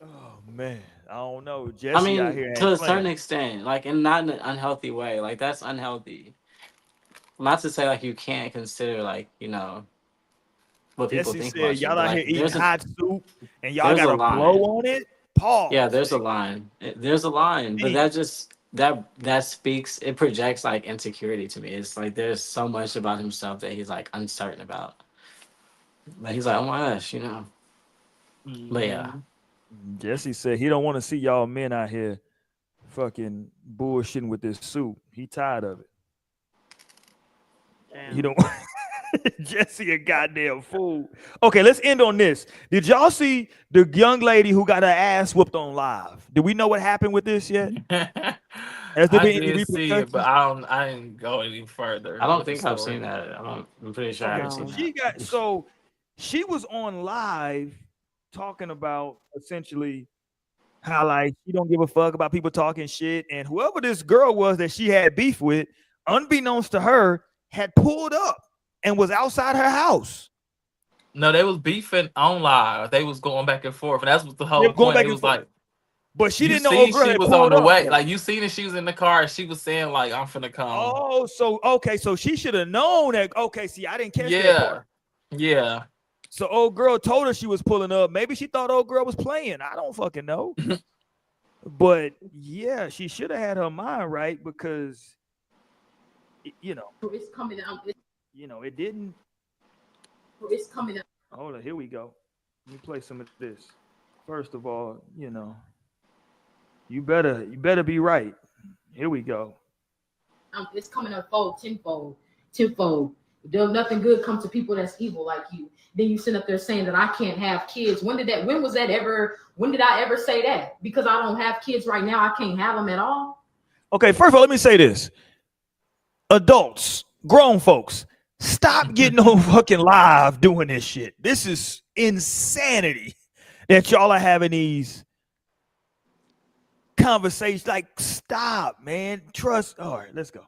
Oh man, I don't know. Jesse out here to a certain extent, like, and not in an unhealthy way. Like, that's unhealthy. Not to say like you can't consider, like, what people think about you. Y'all out here eating hot soup and y'all gotta blow on it. Pause. Yeah, there's a line. There's a line, but that speaks. It projects like insecurity to me. It's like there's so much about himself that he's like uncertain about. Like he's like, oh my gosh, But yeah. Jesse said he don't want to see y'all men out here fucking bullshitting with this soup. He tired of it. Damn. He don't. Jesse a goddamn fool. Okay, let's end on this. Did y'all see the young lady who got her ass whooped on live? Do we know what happened with this yet? Has there I been any did see it, but repercussions? I didn't go any further. I don't with the think I've story. seen that. I'm pretty sure I Okay, haven't so seen that. she was on live talking about essentially how like she don't give a fuck about people talking shit, and whoever this girl was that she had beef with, unbeknownst to her, had pulled up and was outside her house. No, they was beefing on live. They was going back and forth, and that's what the They whole were going point. back It and was forth. like, But she you didn't know old see, girl she had was on pulled the up way. though. Like you seen that she was in the car. And she was saying like, "I'm finna come." Oh, so okay, so she should have known that. Okay, see, I didn't catch that Yeah, part. yeah. So old girl told her she was pulling up. Maybe she thought old girl was playing. I don't fucking know. But yeah, she should have had her mind right because you know, It's coming out. it didn't. It's coming out. Hold on, here we go. Let me play some of this. First of all, you better be right. Here we go. It's coming up tenfold. Does nothing good come to people that's evil like you. Then you sit up there saying that I can't have kids. When did I ever say that? Because I don't have kids right now, I can't have them at all. Okay, first of all, let me say this. Adults, grown folks, stop getting on fucking live doing this shit. This is insanity that y'all are having these conversations. Like, stop, man. Trust. All right, let's go.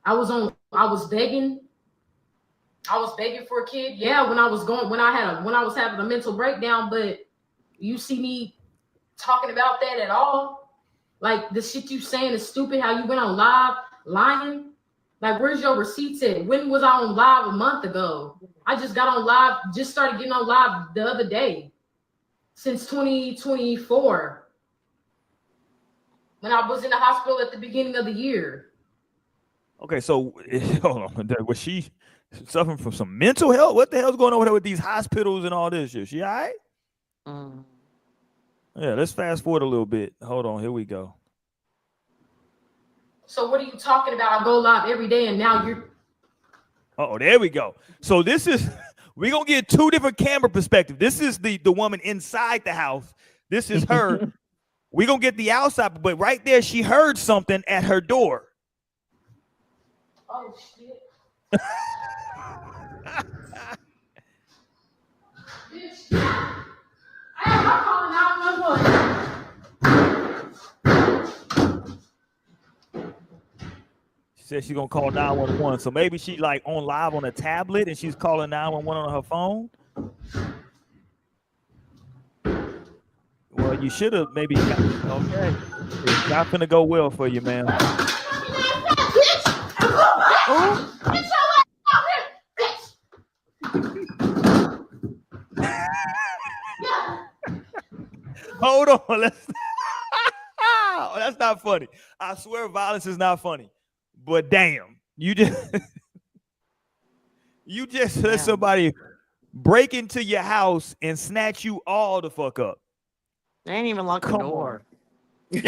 I was begging for a kid. Yeah, when I was having a mental breakdown, but you see me talking about that at all? Like the shit you saying is stupid. How you went on live lying? Like, where's your receipts at? When was I on live a month ago? I just got on live, just started getting on live the other day. Since 2024. When I was in the hospital at the beginning of the year. Okay, so hold on. Was she suffering from some mental health? What the hell's going on with her with these hospitals and all this shit? She all right? Yeah, let's fast forward a little bit. Hold on, here we go. So what are you talking about? I go live every day and now you're... Oh, there we go. So this is, we're going to get two different camera perspectives. This is the woman inside the house. This is her. We're going to get the outside, but right there, she heard something at her door. Oh, shit. Bitch. I'm calling 911. She said she's going to call 911. So maybe she like on live on a tablet and she's calling 911 on her phone. Well, you should have maybe got, okay. It's not going to go well for you, man. Hold on. That's not funny. I swear violence is not funny. But damn, you just let somebody break into your house and snatch you all the fuck up. They ain't even locked the door. You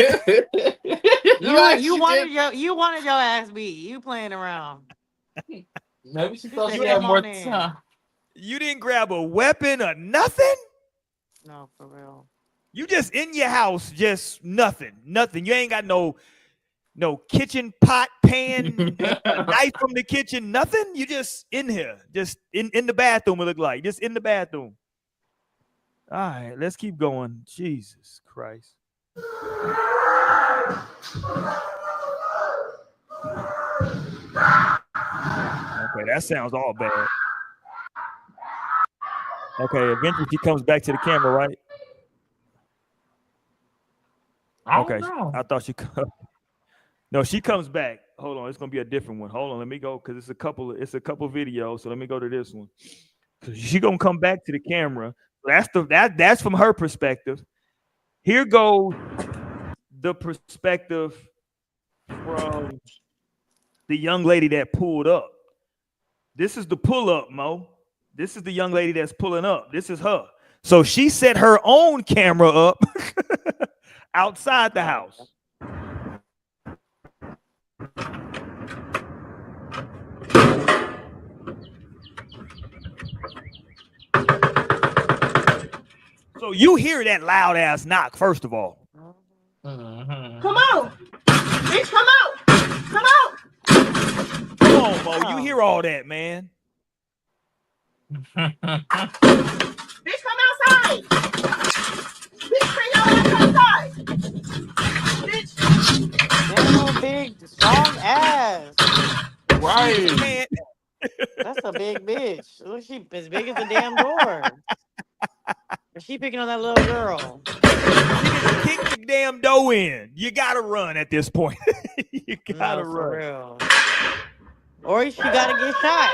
wanted your ass beat. You playing around. Maybe she thought she had more time. You didn't grab a weapon or nothing? No, for real. You just in your house, just nothing. You ain't got no kitchen pot, pan, a knife from the kitchen, nothing. You just in here, just in the bathroom, it look like. Just in the bathroom. All right, let's keep going. Jesus Christ. Okay, that sounds all bad. Okay, eventually she comes back to the camera, right? Okay, I thought she no, she comes back. Hold on, it's gonna be a different one. Hold on, let me go because it's a couple videos. So let me go to this one. She gonna come back to the camera. That's from her perspective. Here goes the perspective from the young lady that pulled up. This is the pull up, Mo. This is the young lady that's pulling up. This is her. So she set her own camera up outside the house. So you hear that loud ass knock, first of all. Mhm. Come on. Bitch, come out. Come out. Come on, Mo. You hear all that, man. Bitch, come outside. Bitch, bring your ass outside. Bitch. Damn, big, strong ass. Right. Can't. That's a big bitch. Look, she as big as the damn door. Is she picking on that little girl? Kick the damn dough in. You gotta run at this point. You gotta No, run. for real. Or she gotta get shot.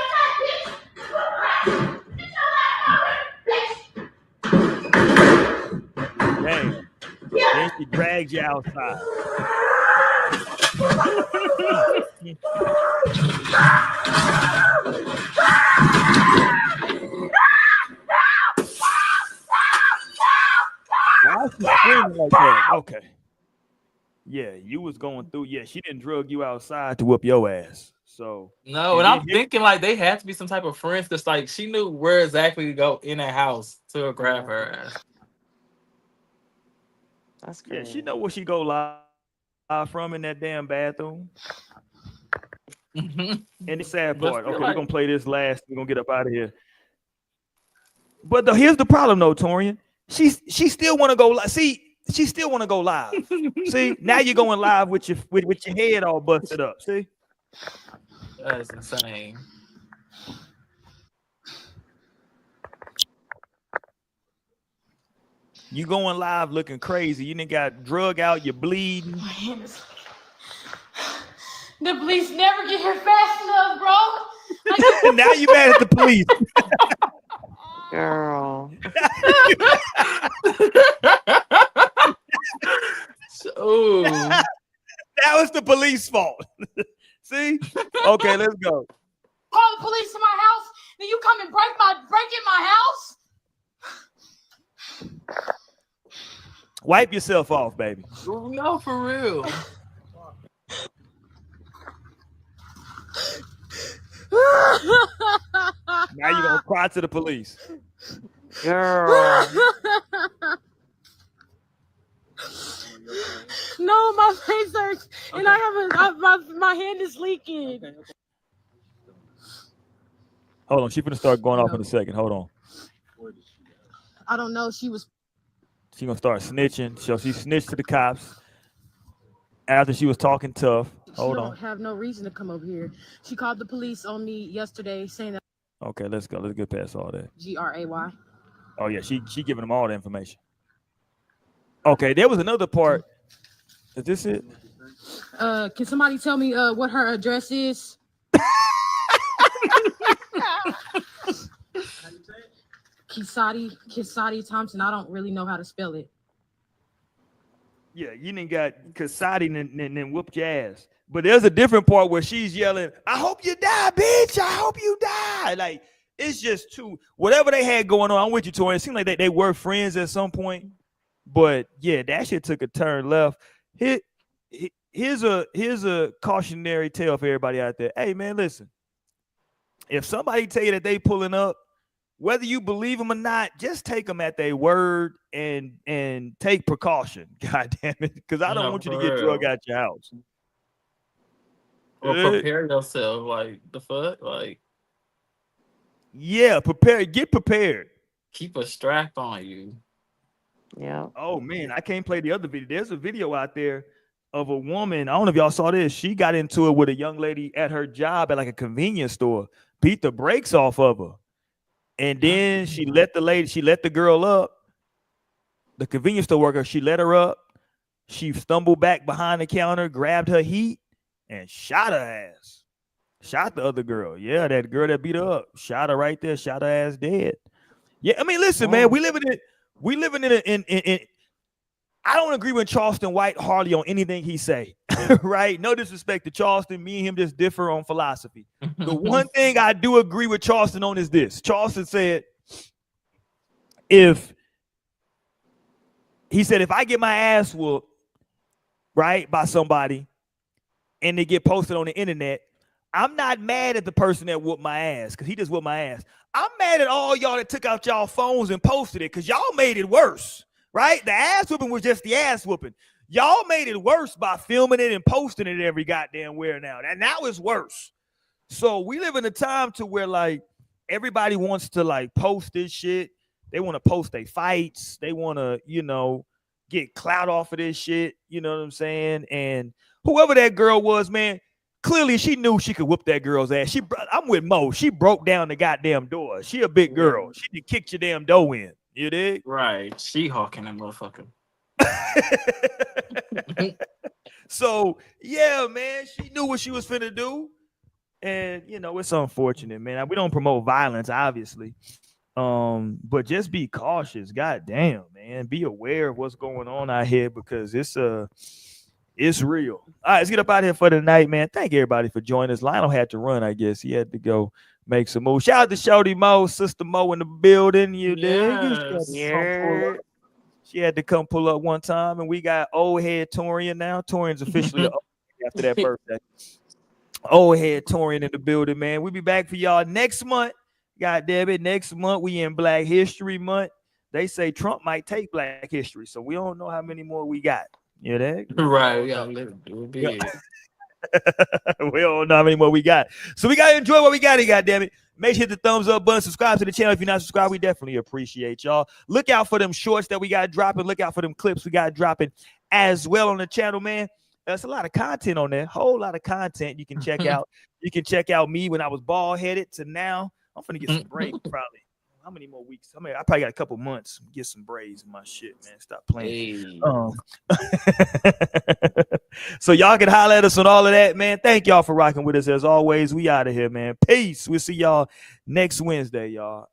Damn. Then she drags you outside. Why is she screaming like that? Okay. Yeah, you was going through. Yeah, she didn't drug you outside to whoop your ass. So No, and I'm thinking like they had to be some type of friends because like she knew where exactly to go in that house to grab her ass. That's yeah, crazy. she know where she go live from in that damn bathroom. And the sad But part. still, Okay, we're like- gonna play this last. We're gonna get up out of here. But here's the problem, though, Torian. She still want to go live. See, she still want to go live. See, now you're going live with your head all busted up. See, That's insane. you going live looking crazy. You done got drug out. You're bleeding. My hand is. The police never get here fast enough, bro. Now you mad at the police. Girl. Ooh. That was the police fault. See? Okay, let's go. Call the police to my house, then you come and break in my house. Wipe yourself off, baby. No, for real. Now you're gonna cry to the police. Girl. No, my face hurts, and my hand is leaking. Hold on, she's gonna start going off in a second. Hold on. I don't know. She was. She's gonna start snitching. So she snitched to the cops after she was talking tough. Hold She on. don't have no reason to come over here. She called the police on me yesterday, saying that Okay, let's go. Let's get past all that. GRAY. Oh yeah, she giving them all the information. Okay, there was another part. Is this it? Can somebody tell me what her address is? Kisati Thompson. I don't really know how to spell it. Yeah, you didn't got Kasadi and then whooped your ass. But there's a different part where she's yelling, "I hope you die, bitch! I hope you die!" Like it's just too. Whatever they had going on, I'm with you, Tori. It seemed like they were friends at some point. But yeah, that shit took a turn left. Here's a cautionary tale for everybody out there. Hey man, listen. If somebody tell you that they pulling up, whether you believe them or not, just take them at their word and take precaution. God damn it, because I don't want you to get drugged out your house. Or prepare yourself. Like the fuck, like yeah, prepare. Get prepared. Keep a strap on you. Yeah. Oh man, I can't play the other video. There's a video out there of a woman. I don't know if y'all saw this. She got into it with a young lady at her job at like a convenience store, beat the brakes off of her. And then she let the girl up. The convenience store worker, she let her up. She stumbled back behind the counter, grabbed her heat, and shot her ass. Shot the other girl. Yeah, that girl that beat her up. Shot her right there, shot her ass dead. Yeah, I mean, listen, man, we living in I don't agree with Charleston White hardly on anything he say, right? No disrespect to Charleston. Me and him just differ on philosophy. The one thing I do agree with Charleston on is this. Charleston said, if I get my ass whooped, right, by somebody and they get posted on the internet, I'm not mad at the person that whooped my ass because he just whooped my ass. I'm mad at all y'all that took out y'all phones and posted it because y'all made it worse, right? The ass whooping was just the ass whooping. Y'all made it worse by filming it and posting it every goddamn where now. And now it's worse. So we live in a time to where like everybody wants to like post this shit. They want to post their fights. They want to, you know, get clout off of this shit. You know what I'm saying? And whoever that girl was, man, clearly she knew she could whoop that girl's ass. I'm with Mo. She broke down the goddamn door. She a big girl. She done kicked your damn door in. You dig? Right. She hawking that motherfucker. So yeah, man, she knew what she was finna do. And you know, it's unfortunate, man. We don't promote violence, obviously. But just be cautious. God damn, man. Be aware of what's going on out here because it's real. All right, let's get up out of here for the night, man. Thank everybody for joining us. Lionel had to run, I guess. He had to go make some moves. Shout out to Shorty Mo, Sister Mo in the building. You dig? Yeah. She had to come pull up one time, and we got old head Torian now. Torian's officially after that birthday. Old head Torian in the building, man. We'll be back for y'all next month. God damn it, next month we in Black History Month. They say Trump might take Black History, so we don't know how many more we got. You know? Right, we gotta live it. Do it big. We don't know how many more we got. So we gotta enjoy what we got here, goddammit. Make sure you hit the thumbs up button, subscribe to the channel if you're not subscribed. We definitely appreciate y'all. Look out for them shorts that we got dropping. Look out for them clips we got dropping as well on the channel, man. There's a lot of content on there, whole lot of content you can check out. You can check out me when I was bald headed to now. I'm finna get some braids probably. How many more weeks? I mean, I probably got a couple months. Get some braids in my shit, man. Stop playing. So y'all can holler at us on all of that, man. Thank y'all for rocking with us as always. We out of here, man. Peace. We'll see y'all next Wednesday, y'all.